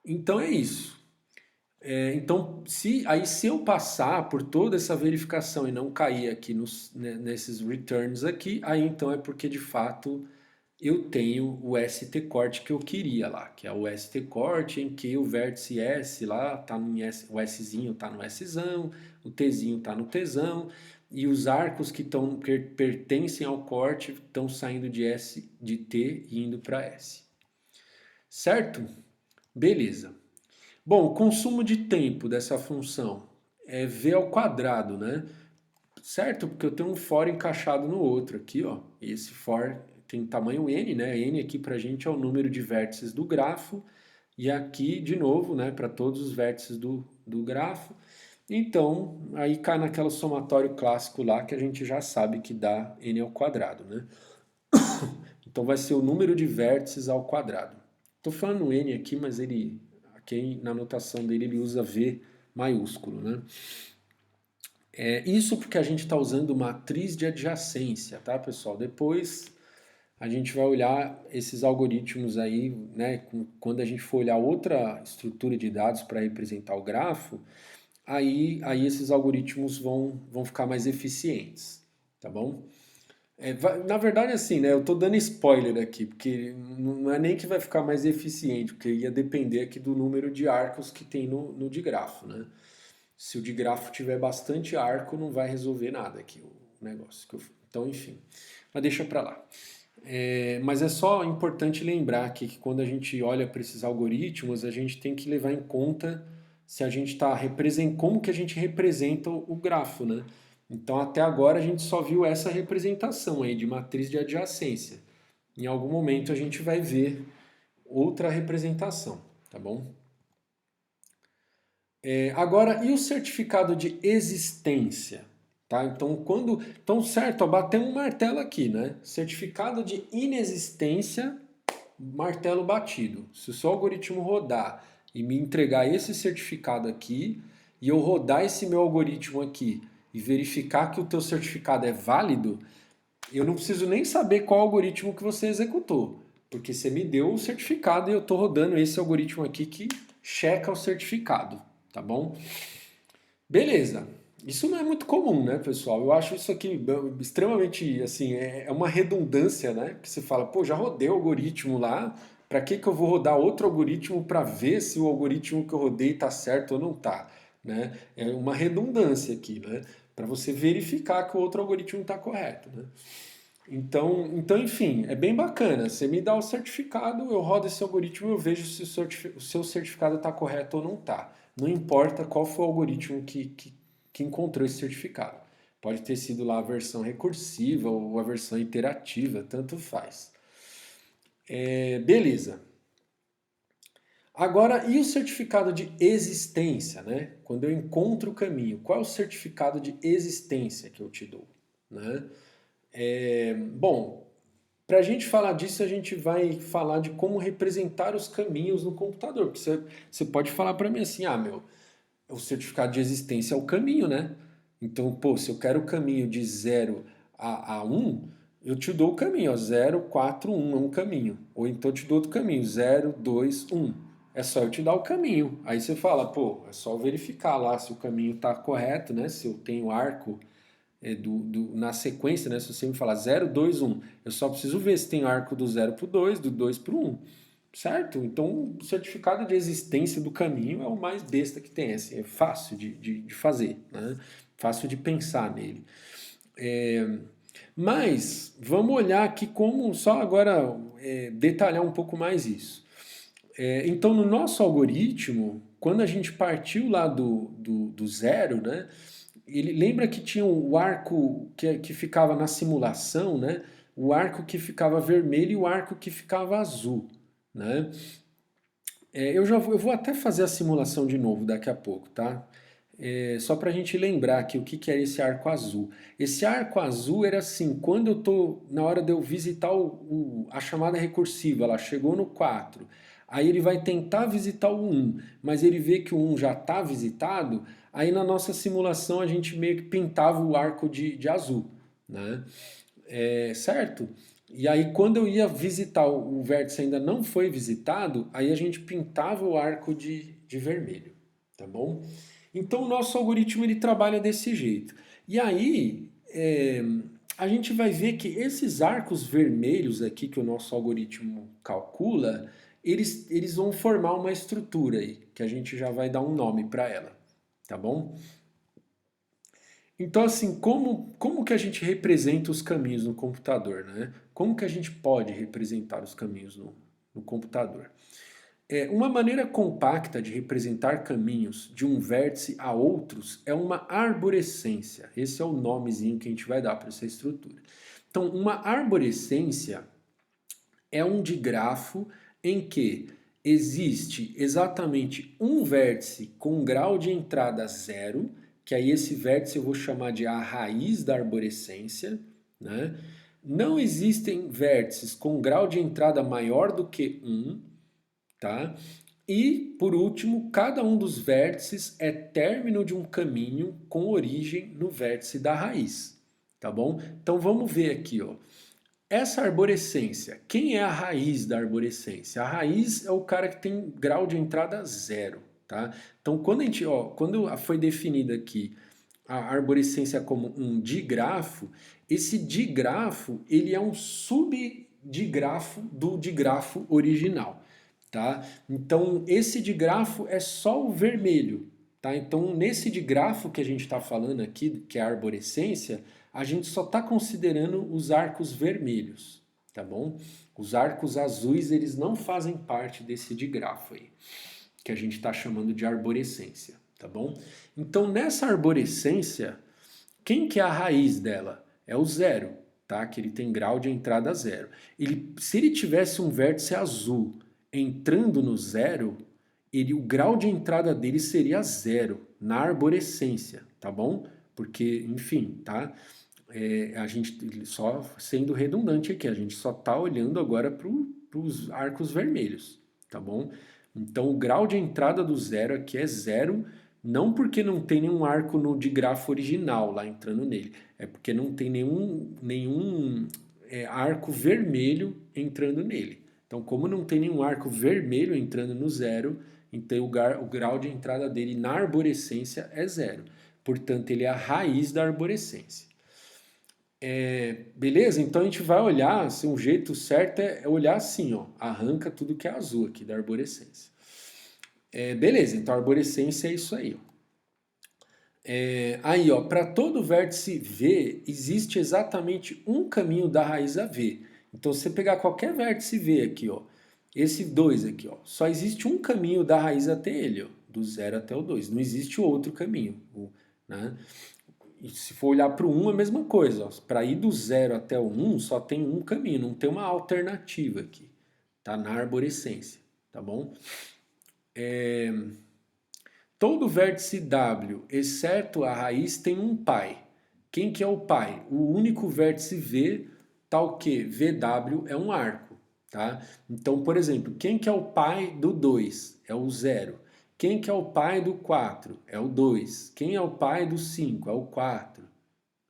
Speaker 1: Então é isso. Então, se eu passar por toda essa verificação e não cair aqui nesses returns aqui, aí então é porque de fato eu tenho o st-corte que eu queria lá, que é o st-corte em que o vértice S lá tá em S, o Szinho está no Szão, o Tzinho está no Tzão, e os arcos que pertencem ao corte estão saindo de S, de T e indo para S. Certo? Beleza. Bom, o consumo de tempo dessa função é v ao quadrado, né? Certo? Porque eu tenho um for encaixado no outro aqui, ó. Esse for tem tamanho n, né? N aqui pra gente é o número de vértices do grafo. E aqui, de novo, né, para todos os vértices do grafo. Então, aí cai naquele somatório clássico lá que a gente já sabe que dá n ao quadrado, né? Então vai ser o número de vértices ao quadrado. Estou falando n aqui, mas ele aqui na notação dele ele usa v maiúsculo, né? Isso porque a gente está usando matriz de adjacência, tá, pessoal? Depois a gente vai olhar esses algoritmos aí, né? Quando a gente for olhar outra estrutura de dados para representar o grafo, aí esses algoritmos vão ficar mais eficientes, tá bom? Na verdade, assim, né? Eu tô dando spoiler aqui, porque não é nem que vai ficar mais eficiente, porque ia depender aqui do número de arcos que tem no digrafo, né? Se o digrafo tiver bastante arco, não vai resolver nada aqui o negócio. Então, enfim, mas deixa para lá. Mas é só importante lembrar aqui que quando a gente olha para esses algoritmos, a gente tem que levar em conta se a gente está representando, como que a gente representa o grafo, né? Então até agora a gente só viu essa representação aí de matriz de adjacência. Em algum momento a gente vai ver outra representação, tá bom? Agora, e o certificado de existência? Tá? Então, certo, ó, bateu um martelo aqui, né? Certificado de inexistência, martelo batido. Se o seu algoritmo rodar e me entregar esse certificado aqui, e eu rodar esse meu algoritmo aqui e verificar que o teu certificado é válido, eu não preciso nem saber qual algoritmo que você executou, porque você me deu o certificado e eu estou rodando esse algoritmo aqui que checa o certificado, tá bom? Beleza. Isso não é muito comum, né, pessoal? Eu acho isso aqui extremamente, assim, é uma redundância, né? Que você fala, pô, já rodei o algoritmo lá, para que eu vou rodar outro algoritmo para ver se o algoritmo que eu rodei está certo ou não está, né? É uma redundância aqui, né? Para você verificar que o outro algoritmo está correto, né? Então, enfim, é bem bacana. Você me dá o certificado, eu rodo esse algoritmo e eu vejo se o seu certificado está correto ou não está. Não importa qual foi o algoritmo que encontrou esse certificado. Pode ter sido lá a versão recursiva ou a versão iterativa, tanto faz. Beleza. Agora, e o certificado de existência, né? Quando eu encontro o caminho, qual é o certificado de existência que eu te dou, né? Bom, para a gente falar disso, a gente vai falar de como representar os caminhos no computador. Porque você pode falar para mim assim, meu, o certificado de existência é o caminho, né? Então, pô, se eu quero o caminho de 0 a 1, eu te dou o caminho, ó, 0, 4, 1 é um caminho. Ou então eu te dou outro caminho, 0, 2, 1. É só eu te dar o caminho. Aí você fala, pô, é só verificar lá se o caminho está correto, né? Se eu tenho arco na sequência, né? Se você me falar 0, 2, 1, eu só preciso ver se tem arco do 0 para o 2, do 2 para o 1. Certo? Então, o certificado de existência do caminho é o mais besta que tem. Assim, é fácil de fazer, né? Fácil de pensar nele. Mas, vamos olhar aqui como, só agora detalhar um pouco mais isso. Então, no nosso algoritmo, quando a gente partiu lá do zero, né? Ele lembra que tinha o arco que ficava na simulação, né? O arco que ficava vermelho e o arco que ficava azul, né? Eu vou até fazer a simulação de novo daqui a pouco, tá? Só para a gente lembrar aqui o que era esse arco azul. Esse arco azul era assim, quando eu tô na hora de eu visitar a chamada recursiva, ela chegou no 4, aí ele vai tentar visitar o 1, mas ele vê que o 1 já está visitado, aí na nossa simulação a gente meio que pintava o arco de azul, né? Certo? E aí, quando eu ia visitar o vértice ainda não foi visitado, aí a gente pintava o arco de vermelho, tá bom? Então, o nosso algoritmo ele trabalha desse jeito. E aí, a gente vai ver que esses arcos vermelhos aqui que o nosso algoritmo calcula, eles vão formar uma estrutura aí, que a gente já vai dar um nome para ela, tá bom? Então, assim, como que a gente representa os caminhos no computador, né? Como que a gente pode representar os caminhos no computador? Uma maneira compacta de representar caminhos de um vértice a outros é uma arborescência. Esse é o nomezinho que a gente vai dar para essa estrutura. Então, uma arborescência é um digrafo em que existe exatamente um vértice com grau de entrada zero, que aí esse vértice eu vou chamar de a raiz da arborescência, né? Não existem vértices com grau de entrada maior do que 1, tá? E, por último, cada um dos vértices é término de um caminho com origem no vértice da raiz, tá bom? Então vamos ver aqui, ó. Essa arborescência, quem é a raiz da arborescência? A raiz é o cara que tem grau de entrada zero, tá? Então quando foi definida aqui a arborescência como um digrafo, esse digrafo ele é um subdigrafo do digrafo original, tá? Então esse digrafo é só o vermelho, tá? Então nesse digrafo que a gente está falando aqui, que é a arborescência, a gente só está considerando os arcos vermelhos, tá bom? Os arcos azuis eles não fazem parte desse digrafo aí, que a gente está chamando de arborescência, tá bom? Então nessa arborescência, quem que é a raiz dela? É o zero, tá? Que ele tem grau de entrada zero. Se ele tivesse um vértice azul entrando no zero, o grau de entrada dele seria zero na arborescência, tá bom? Porque, enfim, tá? A gente, só sendo redundante aqui, a gente só está olhando agora para os arcos vermelhos, tá bom? Então o grau de entrada do zero aqui é zero, não porque não tem nenhum arco no digrafo original lá entrando nele, é porque não tem nenhum arco vermelho entrando nele. Então, como não tem nenhum arco vermelho entrando no zero, então o grau de entrada dele na arborescência é zero. Portanto, ele é a raiz da arborescência. Beleza? Então a gente vai olhar, assim, um jeito certo é olhar assim, ó, arranca tudo que é azul aqui da arborescência. Beleza, então a arborescência é isso aí, ó. Aí, ó, para todo vértice V, existe exatamente um caminho da raiz a V. Então, se você pegar qualquer vértice V aqui, ó, esse 2 aqui, ó, só existe um caminho da raiz até ele, ó, do 0 até o 2. Não existe outro caminho, né? E se for olhar para o 1, é a mesma coisa. Para ir do 0 até o 1, só tem um caminho, não tem uma alternativa aqui. Tá na arborescência, tá bom? Todo vértice W, exceto a raiz, tem um pai. Quem que é o pai? O único vértice V, tal que VW é um arco, tá? Então, por exemplo, quem que é o pai do 2? É o 0. Quem que é o pai do 4? É o 2. Quem é o pai do 5? É o 4.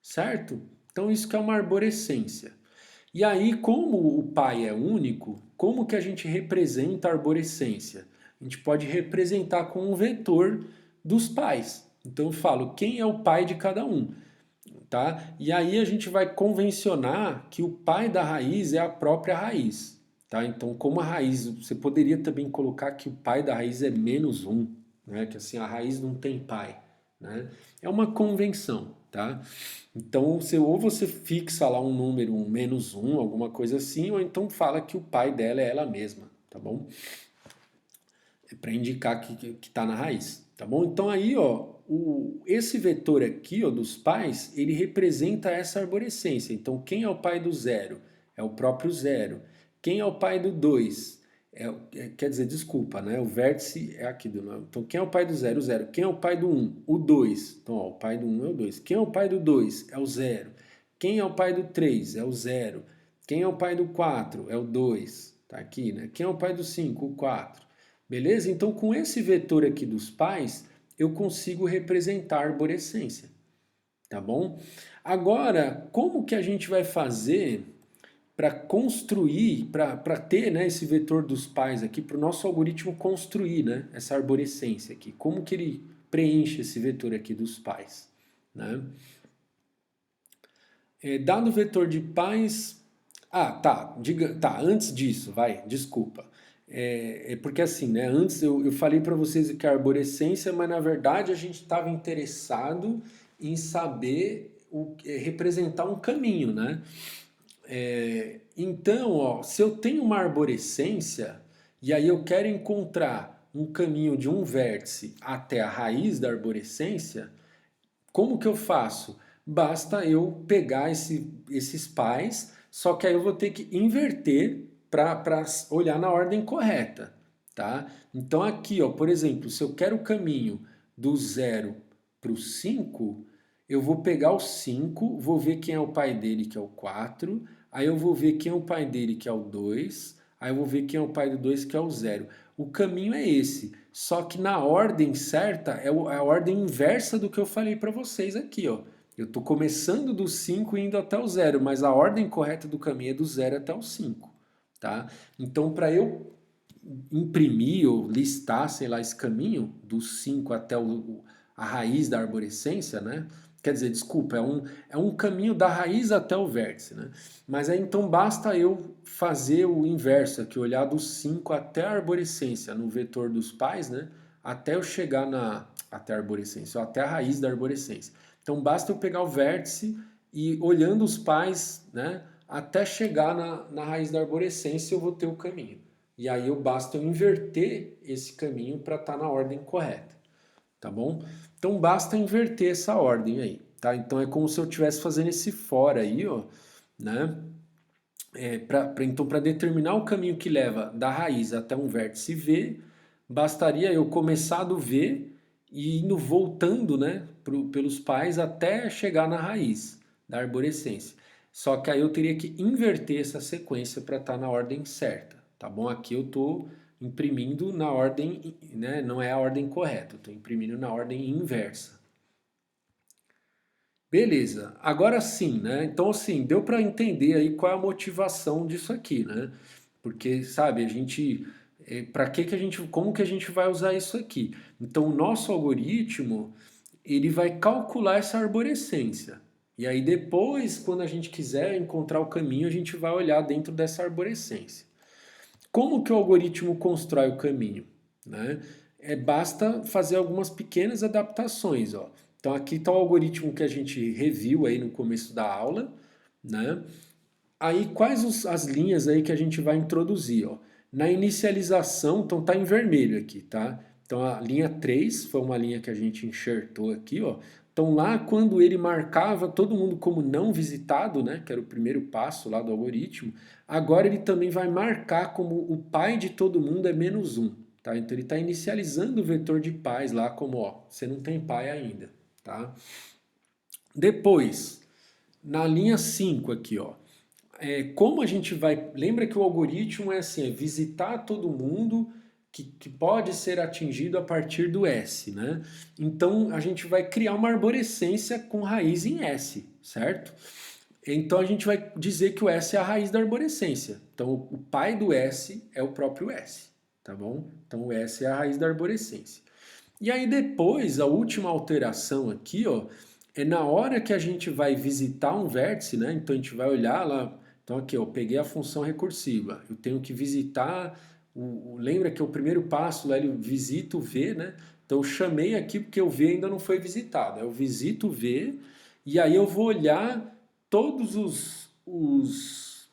Speaker 1: Certo? Então isso que é uma arborescência. E aí, como o pai é único, como que a gente representa a arborescência? A gente pode representar com um vetor dos pais. Então eu falo quem é o pai de cada um, tá? E aí a gente vai convencionar que o pai da raiz é a própria raiz, tá? Então como a raiz, você poderia também colocar que o pai da raiz é menos um, né? Que assim a raiz não tem pai, né? É uma convenção, tá? Então ou você fixa lá um número, um menos um, alguma coisa assim, ou então fala que o pai dela é ela mesma, tá bom? Para indicar que está na raiz, tá bom? Então aí, ó, esse vetor aqui, ó, dos pais, ele representa essa arborescência. Então quem é o pai do 0? É o próprio 0. Quem é o pai do 2? Quer dizer, desculpa, né? O vértice é aqui do nome. Então quem é o pai do 0? O 0. Quem é o pai do 1? O 2. Então, ó, o pai do 1 é o 2. Quem é o pai do 2? É o 0. Quem é o pai do 3? É o 0. Quem é o pai do 4? É o 2. Tá aqui, né? Quem é o pai do 5? O 4. Beleza? Então, com esse vetor aqui dos pais, eu consigo representar a arborescência, tá bom? Agora, como que a gente vai fazer para construir, para ter, né, esse vetor dos pais aqui, para o nosso algoritmo construir, né, essa arborescência aqui? Como que ele preenche esse vetor aqui dos pais, né? Dado o vetor de pais... Ah, tá, tá, antes disso, vai, desculpa. Porque assim, né, antes eu falei para vocês que é arborescência, mas na verdade a gente estava interessado em saber representar um caminho, né? Então, ó, se eu tenho uma arborescência e aí eu quero encontrar um caminho de um vértice até a raiz da arborescência, como que eu faço? Basta eu pegar esses pais, só que aí eu vou ter que inverter para olhar na ordem correta, tá? Então aqui, ó, por exemplo, se eu quero o caminho do 0 para o 5, eu vou pegar o 5, vou ver quem é o pai dele, que é o 4, aí eu vou ver quem é o pai dele, que é o 2, aí eu vou ver quem é o pai do 2, que é o 0. O caminho é esse, só que na ordem certa é a ordem inversa do que eu falei para vocês aqui, ó. Eu estou começando do 5 e indo até o 0, mas a ordem correta do caminho é do 0 até o 5, tá? Então, para eu imprimir ou listar, sei lá, esse caminho do 5 até a raiz da arborescência, né? Quer dizer, desculpa, é um caminho da raiz até o vértice, né? Mas aí então basta eu fazer o inverso aqui, olhar do 5 até a arborescência no vetor dos pais, né? Até eu chegar até a arborescência, ou até a raiz da arborescência. Então basta eu pegar o vértice e olhando os pais, né? Até chegar na raiz da arborescência eu vou ter o caminho. E aí basta eu inverter esse caminho para estar na ordem correta, tá bom? Então basta inverter essa ordem aí, tá? Então é como se eu estivesse fazendo esse for aí, ó, né? Então, para determinar o caminho que leva da raiz até um vértice V, bastaria eu começar do V e indo voltando, né, pelos pais até chegar na raiz da arborescência. Só que aí eu teria que inverter essa sequência para estar na ordem certa, tá bom? Aqui eu estou imprimindo na ordem, né, não é a ordem correta, eu estou imprimindo na ordem inversa. Beleza, agora sim, né? Então, assim, deu para entender aí qual é a motivação disso aqui, né? Porque, sabe, a gente, para que a gente, como que a gente vai usar isso aqui? Então, o nosso algoritmo, ele vai calcular essa arborescência. E aí depois, quando a gente quiser encontrar o caminho, a gente vai olhar dentro dessa arborescência. Como que o algoritmo constrói o caminho? Né? Basta fazer algumas pequenas adaptações. Ó. Então aqui está o algoritmo que a gente reviu aí no começo da aula. Né? Aí quais as linhas aí que a gente vai introduzir? Ó? Na inicialização, então está em vermelho aqui, tá? Então a linha 3 foi uma linha que a gente enxertou aqui, ó. Então lá quando ele marcava todo mundo como não visitado, né, que era o primeiro passo lá do algoritmo, agora ele também vai marcar como o pai de todo mundo é -1, tá? Então ele está inicializando o vetor de pais lá como, ó, você não tem pai ainda, tá? Depois, na linha 5 aqui, ó, como a gente vai... Lembra que o algoritmo é assim, é visitar todo mundo que pode ser atingido a partir do S, né? Então a gente vai criar uma arborescência com raiz em S, certo? Então a gente vai dizer que o S é a raiz da arborescência. Então o pai do S é o próprio S, tá bom? Então o S é a raiz da arborescência. E aí depois, a última alteração aqui, ó, é na hora que a gente vai visitar um vértice, né? Então a gente vai olhar lá, então aqui, ó, eu peguei a função recursiva, eu tenho que visitar, lembra que o primeiro passo lá ele visita o V, né? Então eu chamei aqui porque o V ainda não foi visitado, eu visito o V e aí eu vou olhar todos os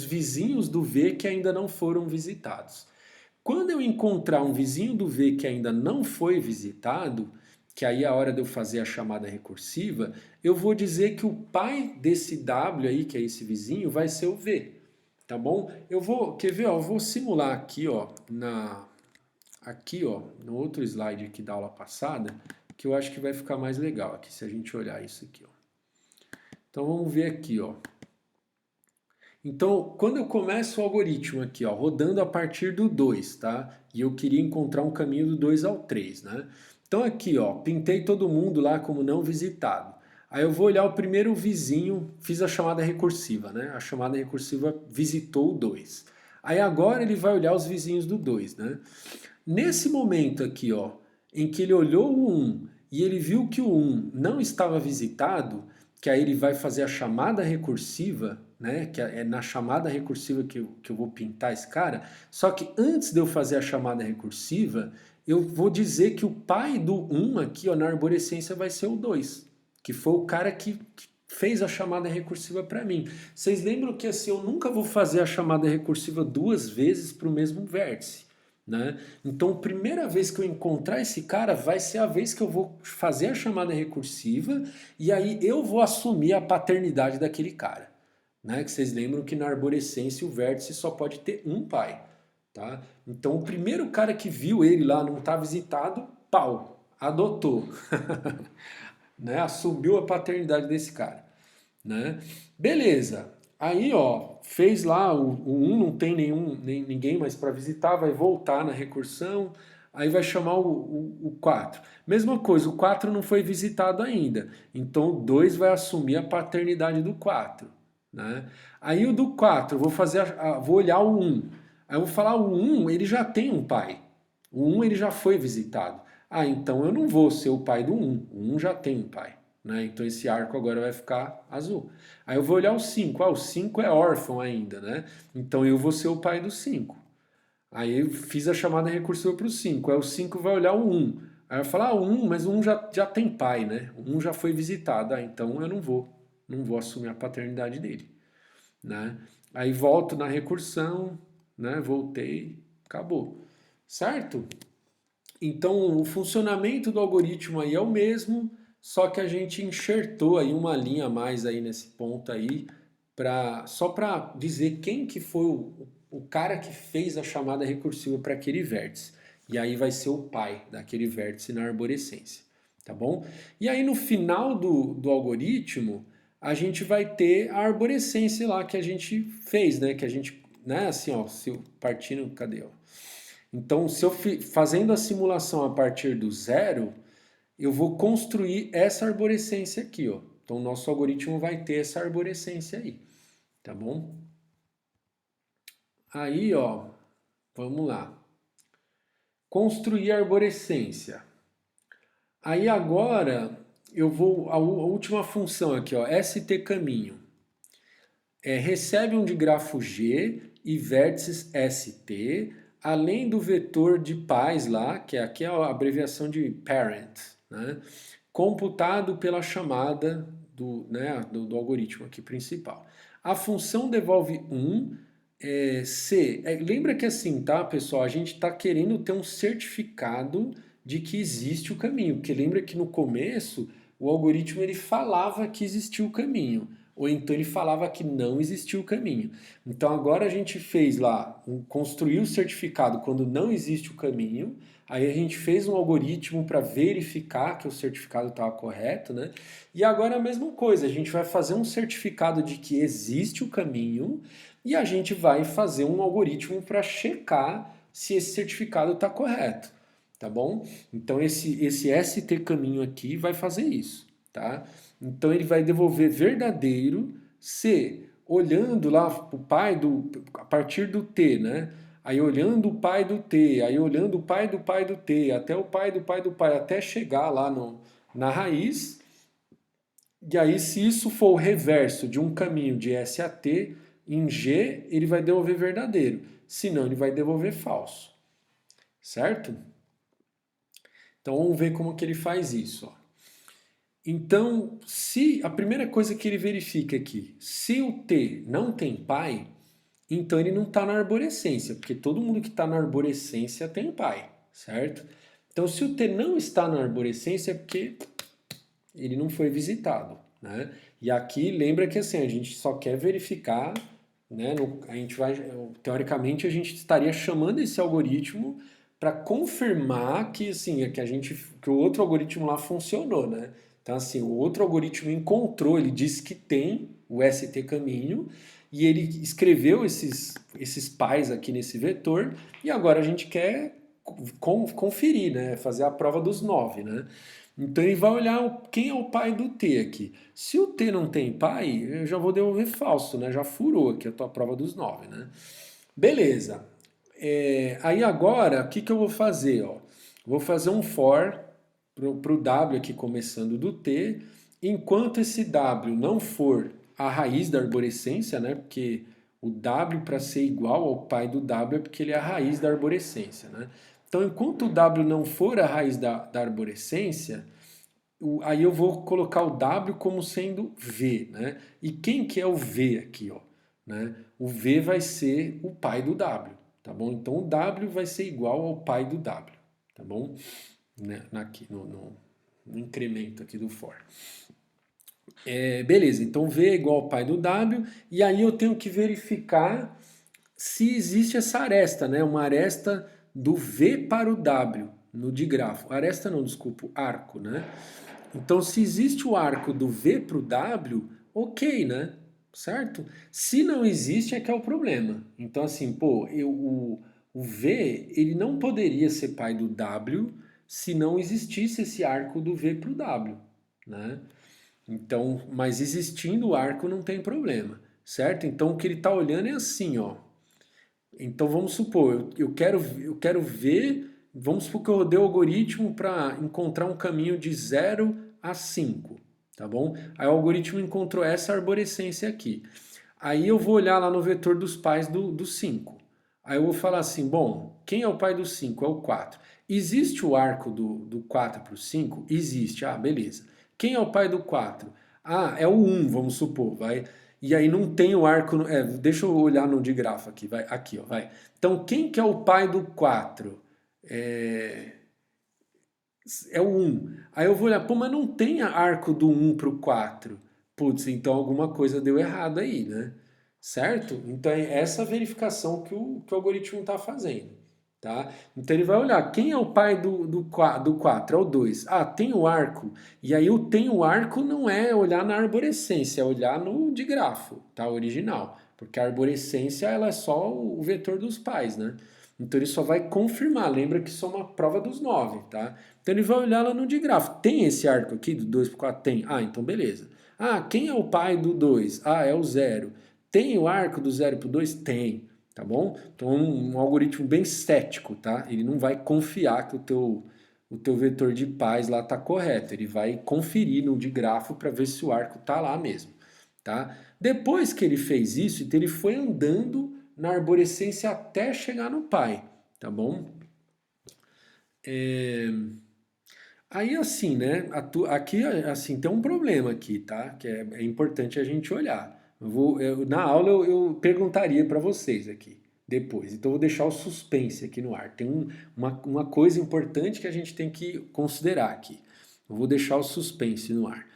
Speaker 1: vizinhos do V que ainda não foram visitados. Quando eu encontrar um vizinho do V que ainda não foi visitado, que aí é a hora de eu fazer a chamada recursiva, eu vou dizer que o pai desse W aí, que é esse vizinho, vai ser o V, tá bom? Quer ver, ó, eu vou simular aqui, ó, aqui, ó, no outro slide aqui da aula passada, que eu acho que vai ficar mais legal aqui, se a gente olhar isso aqui, ó. Então vamos ver aqui, ó. Então, quando eu começo o algoritmo aqui, ó, rodando a partir do 2, tá? E eu queria encontrar um caminho do 2 ao 3, né? Então aqui, ó, pintei todo mundo lá como não visitado. Aí eu vou olhar o primeiro vizinho, fiz a chamada recursiva, né? A chamada recursiva visitou o 2. Aí agora ele vai olhar os vizinhos do 2, né? Nesse momento aqui, ó, em que ele olhou o 1 e ele viu que o 1 não estava visitado, que aí ele vai fazer a chamada recursiva, né? Que é na chamada recursiva que eu vou pintar esse cara. Só que antes de eu fazer a chamada recursiva, eu vou dizer que o pai do 1 aqui, ó, na arborescência vai ser o 2, que foi o cara que fez a chamada recursiva para mim. Vocês lembram que assim, eu nunca vou fazer a chamada recursiva duas vezes para o mesmo vértice, né? Então, a primeira vez que eu encontrar esse cara vai ser a vez que eu vou fazer a chamada recursiva e aí eu vou assumir a paternidade daquele cara, né? Que vocês lembram que na arborescência o vértice só pode ter um pai, tá? Então, o primeiro cara que viu ele lá não tá visitado, pau, adotou, né? Assumiu a paternidade desse cara, né? Beleza. Aí, ó, fez lá o 1 não tem ninguém mais para visitar, vai voltar na recursão, aí vai chamar o 4. Mesma coisa, o 4 não foi visitado ainda, então o 2 vai assumir a paternidade do 4, né? Aí o do 4, vou olhar o 1. Aí eu vou falar o 1, ele já tem um pai. O 1 ele já foi visitado. Ah, então eu não vou ser o pai do 1. O 1 já tem um pai, né? Então esse arco agora vai ficar azul. Aí eu vou olhar o 5. Ah, o 5 é órfão ainda, né? Então eu vou ser o pai do 5. Aí eu fiz a chamada recursiva para o 5. Aí o 5 vai olhar o 1. Aí vai falar, o 1, mas o 1 já tem pai, né? O 1 já foi visitado. Ah, então eu não vou. Não vou assumir a paternidade dele, né? Aí volto na recursão, né? Voltei, acabou. Certo? Então, o funcionamento do algoritmo aí é o mesmo, só que a gente enxertou aí uma linha a mais aí nesse ponto aí, só para dizer quem que foi o cara que fez a chamada recursiva para aquele vértice. E aí vai ser o pai daquele vértice na arborescência, tá bom? E aí no final do algoritmo, a gente vai ter a arborescência lá que a gente fez, né? Que a gente, né? Assim, ó, se eu partindo, cadê, ó? Então, se eu fazendo a simulação a partir do zero, eu vou construir essa arborescência aqui, ó. Então, o nosso algoritmo vai ter essa arborescência aí, tá bom? Aí, ó, vamos lá. Construir a arborescência. Aí agora eu vou a última função aqui, ó, stCaminho. Recebe um digrafo G e vértices ST, além do vetor de pais lá, que aqui é a abreviação de parent, né? Computado pela chamada do algoritmo aqui principal. A função devolve 1, C. Lembra que assim, tá, pessoal? A gente está querendo ter um certificado de que existe o caminho, porque lembra que no começo o algoritmo ele falava que existia o caminho, ou então ele falava que não existia o caminho. Então agora a gente fez lá, construiu o certificado quando não existe o caminho, aí a gente fez um algoritmo para verificar que o certificado estava correto, né? E agora é a mesma coisa, a gente vai fazer um certificado de que existe o caminho e a gente vai fazer um algoritmo para checar se esse certificado está correto, tá bom? Então esse stCaminho aqui vai fazer isso, tá? Então ele vai devolver verdadeiro se olhando lá o pai a partir do t, né? Aí olhando o pai do t, aí olhando o pai do t, até o pai do pai do pai, até chegar lá na raiz. E aí se isso for o reverso de um caminho de S a T, em G ele vai devolver verdadeiro, senão ele vai devolver falso, certo? Então vamos ver como que ele faz isso, ó. Então, se a primeira coisa que ele verifica aqui, se o T não tem pai, então ele não está na arborescência, porque todo mundo que está na arborescência tem pai, certo? Então, se o T não está na arborescência é porque ele não foi visitado, né? E aqui lembra que assim a gente só quer verificar, né? A gente vai, teoricamente, a gente estaria chamando esse algoritmo para confirmar que assim que o outro algoritmo lá funcionou, né? Então, assim, o outro algoritmo encontrou, ele disse que tem o stCaminho e ele escreveu esses pais aqui nesse vetor e agora a gente quer conferir, né? Fazer a prova dos 9, né? Então ele vai olhar quem é o pai do T aqui. Se o T não tem pai, eu já vou devolver falso, né? Já furou aqui a tua prova dos 9, né? Beleza. Aí agora, o que eu vou fazer? Ó? Vou fazer um for para o W aqui começando do T enquanto esse W não for a raiz da arborescência, né? Porque o W para ser igual ao pai do W é porque ele é a raiz da arborescência, né? Então, enquanto o W não for a raiz da arborescência, aí eu vou colocar o W como sendo V, né? E quem que é o V aqui, ó? Né? O V vai ser o pai do W, tá bom? Então o W vai ser igual ao pai do W, tá bom? Né? Aqui no incremento aqui do for. Beleza, então V é igual ao pai do W, e aí eu tenho que verificar se existe essa aresta, né? Uma aresta do V para o W no digrafo. Aresta não, desculpa, arco, né? Então, se existe o arco do V para o W, ok, né? Certo? Se não existe, é que é o problema. Então, assim, pô, o V, ele não poderia ser pai do W se não existisse esse arco do V para o W, né? Então, mas existindo o arco não tem problema, certo? Então, o que ele está olhando é assim, ó. Então, vamos supor, eu quero ver, vamos supor que eu rodei o algoritmo para encontrar um caminho de 0 a 5, tá bom? Aí o algoritmo encontrou essa arborescência aqui. Aí eu vou olhar lá no vetor dos pais do 5. Aí eu vou falar assim, bom, quem é o pai do 5? É o 4. Existe o arco do 4 para o 5? Existe. Ah, beleza. Quem é o pai do 4? Ah, é o 1, vamos supor, vai. E aí não tem o arco. Deixa eu olhar no digrafo aqui, vai. Aqui, ó, vai. Então, quem que é o pai do 4? É, é o 1. Aí eu vou olhar, pô, mas não tem arco do 1 para o 4. Putz, então alguma coisa deu errado aí, né? Certo? Então é essa verificação que o algoritmo está fazendo. Tá? Então ele vai olhar quem é o pai do 4, é o 2. Ah, tem o arco. E aí o tem o arco não é olhar na arborescência, é olhar no digrafo, tá? Original. Porque a arborescência ela é só o vetor dos pais, né? Então ele só vai confirmar. Lembra que isso é uma prova dos 9, tá? Então ele vai olhar lá no digrafo. Tem esse arco aqui do 2 para 4? Tem. Ah, então beleza. Ah, quem é o pai do 2? Ah, é o 0. Tem o arco do 0 para o 2? Tem. Tá bom? Então é um algoritmo bem cético, tá? Ele não vai confiar que o teu vetor de pais lá está correto. Ele vai conferir no digrafo para ver se o arco está lá mesmo, tá? Depois que ele fez isso, então ele foi andando na arborescência até chegar no pai, tá bom? Aí assim, né? Aqui assim tem um problema aqui, tá? Que é importante a gente olhar. Na aula eu perguntaria para vocês aqui depois. Então eu vou deixar o suspense aqui no ar. Tem uma coisa importante que a gente tem que considerar aqui. Eu vou deixar o suspense no ar.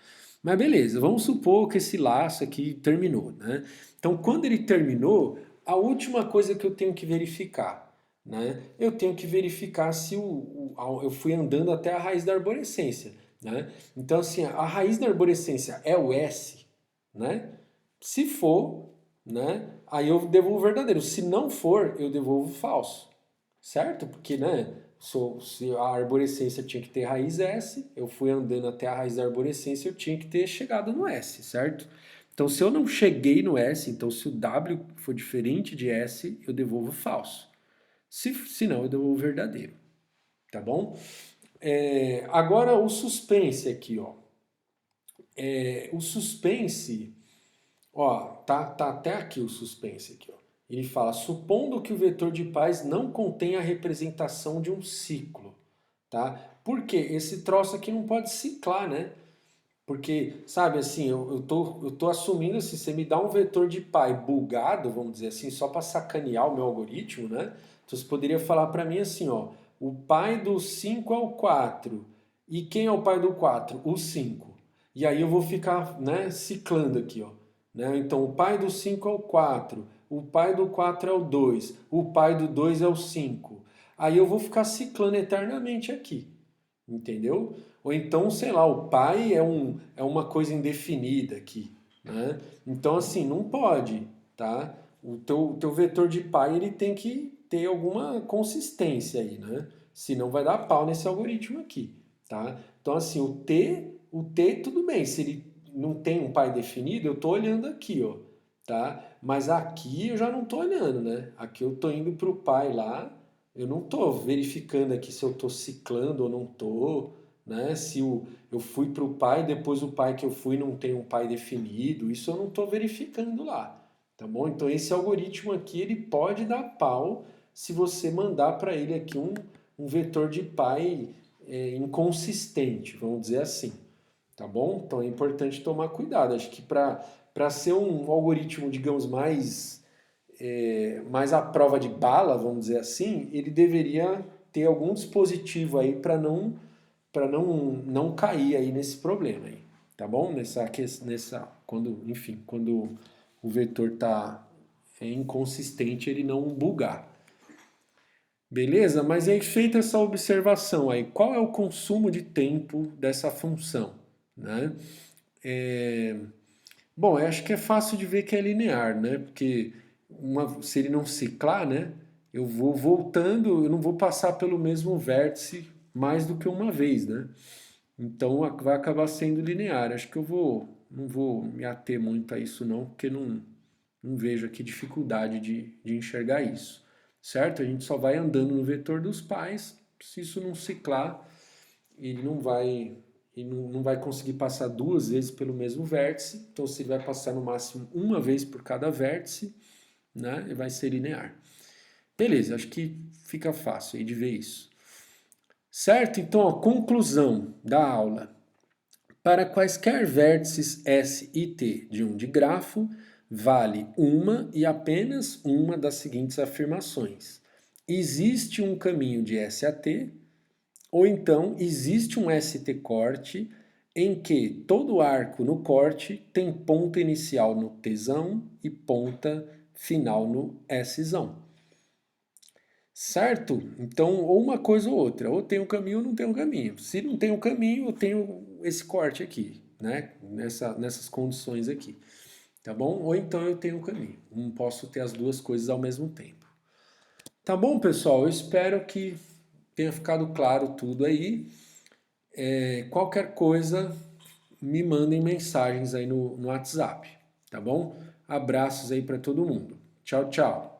Speaker 1: Mas beleza, vamos supor que esse laço aqui terminou, né? Então quando ele terminou, a última coisa que eu tenho que verificar, né? Eu tenho que verificar se eu fui andando até a raiz da arborescência, né? Então, assim, a raiz da arborescência é o S, né? Se for, né? Aí eu devolvo verdadeiro. Se não for, eu devolvo falso, certo? Porque, né? Se a arborescência tinha que ter raiz S, eu fui andando até a raiz da arborescência, eu tinha que ter chegado no S, certo? Então, se eu não cheguei no S, então se o W for diferente de S, eu devolvo falso. Se não, eu devolvo verdadeiro. Tá bom? Agora o suspense aqui, ó. O suspense, ó, tá até aqui o suspense aqui, ó. Ele fala, supondo que o vetor de paz não contém a representação de um ciclo, tá? Por quê? Esse troço aqui não pode ciclar, né? Porque, sabe, assim, eu tô assumindo assim, você me dá um vetor de pai bugado, vamos dizer assim, só para sacanear o meu algoritmo, né? Então você poderia falar para mim assim, ó, o pai do 5 é o 4. E quem é o pai do 4? O 5. E aí eu vou ficar, né, ciclando aqui, ó. Né? Então o pai do 5 é o 4, o pai do 4 é o 2, o pai do 2 é o 5. Aí eu vou ficar ciclando eternamente aqui. Entendeu? Ou então, sei lá, o pai é uma coisa indefinida aqui, né? Então, assim, não pode, tá? O teu vetor de pai, ele tem que ter alguma consistência aí, né? Senão vai dar pau nesse algoritmo aqui, tá? Então, assim, o T tudo bem, se ele não tem um pai definido, eu tô olhando aqui, ó, tá? Mas aqui eu já não tô olhando, né? Aqui eu tô indo pro pai lá, eu não estou verificando aqui se eu estou ciclando ou não estou, né? Se eu fui para o pai, depois o pai que eu fui não tem um pai definido, isso eu não estou verificando lá, tá bom? Então esse algoritmo aqui ele pode dar pau se você mandar para ele aqui um vetor de pai inconsistente, vamos dizer assim, tá bom? Então é importante tomar cuidado. Acho que para ser um algoritmo, digamos, mais à prova de bala, vamos dizer assim, ele deveria ter algum dispositivo aí para não cair aí nesse problema aí, tá bom? Quando o vetor está inconsistente, ele não bugar. Beleza? Mas aí feita essa observação aí, qual é o consumo de tempo dessa função, né? É, Bom, eu acho que é fácil de ver que é linear, né? Porque se ele não ciclar, né? Eu vou voltando, eu não vou passar pelo mesmo vértice mais do que uma vez, né? Então vai acabar sendo linear. Acho que não vou me ater muito a isso não, porque não vejo aqui dificuldade de enxergar isso, certo? A gente só vai andando no vetor dos pais. Se isso não ciclar, ele não vai conseguir passar duas vezes pelo mesmo vértice. Então, se ele vai passar no máximo uma vez por cada vértice, né? Ele vai ser linear. Beleza, acho que fica fácil aí de ver isso. Certo? Então, a conclusão da aula. Para quaisquer vértices S e T de um digrafo, vale uma e apenas uma das seguintes afirmações. Existe um caminho de S a T, ou então existe um ST-corte em que todo arco no corte tem ponta inicial no Tzão e ponta final no Szão. Certo? Então, ou uma coisa ou outra, ou tem um caminho ou não tem um caminho. Se não tem um caminho, eu tenho esse corte aqui, né? Nessas condições aqui, tá bom? Ou então eu tenho um caminho. Não posso ter as duas coisas ao mesmo tempo. Tá bom, pessoal? Eu espero que tenha ficado claro tudo aí. Qualquer coisa, me mandem mensagens aí no WhatsApp, tá bom? Abraços aí para todo mundo. Tchau, tchau.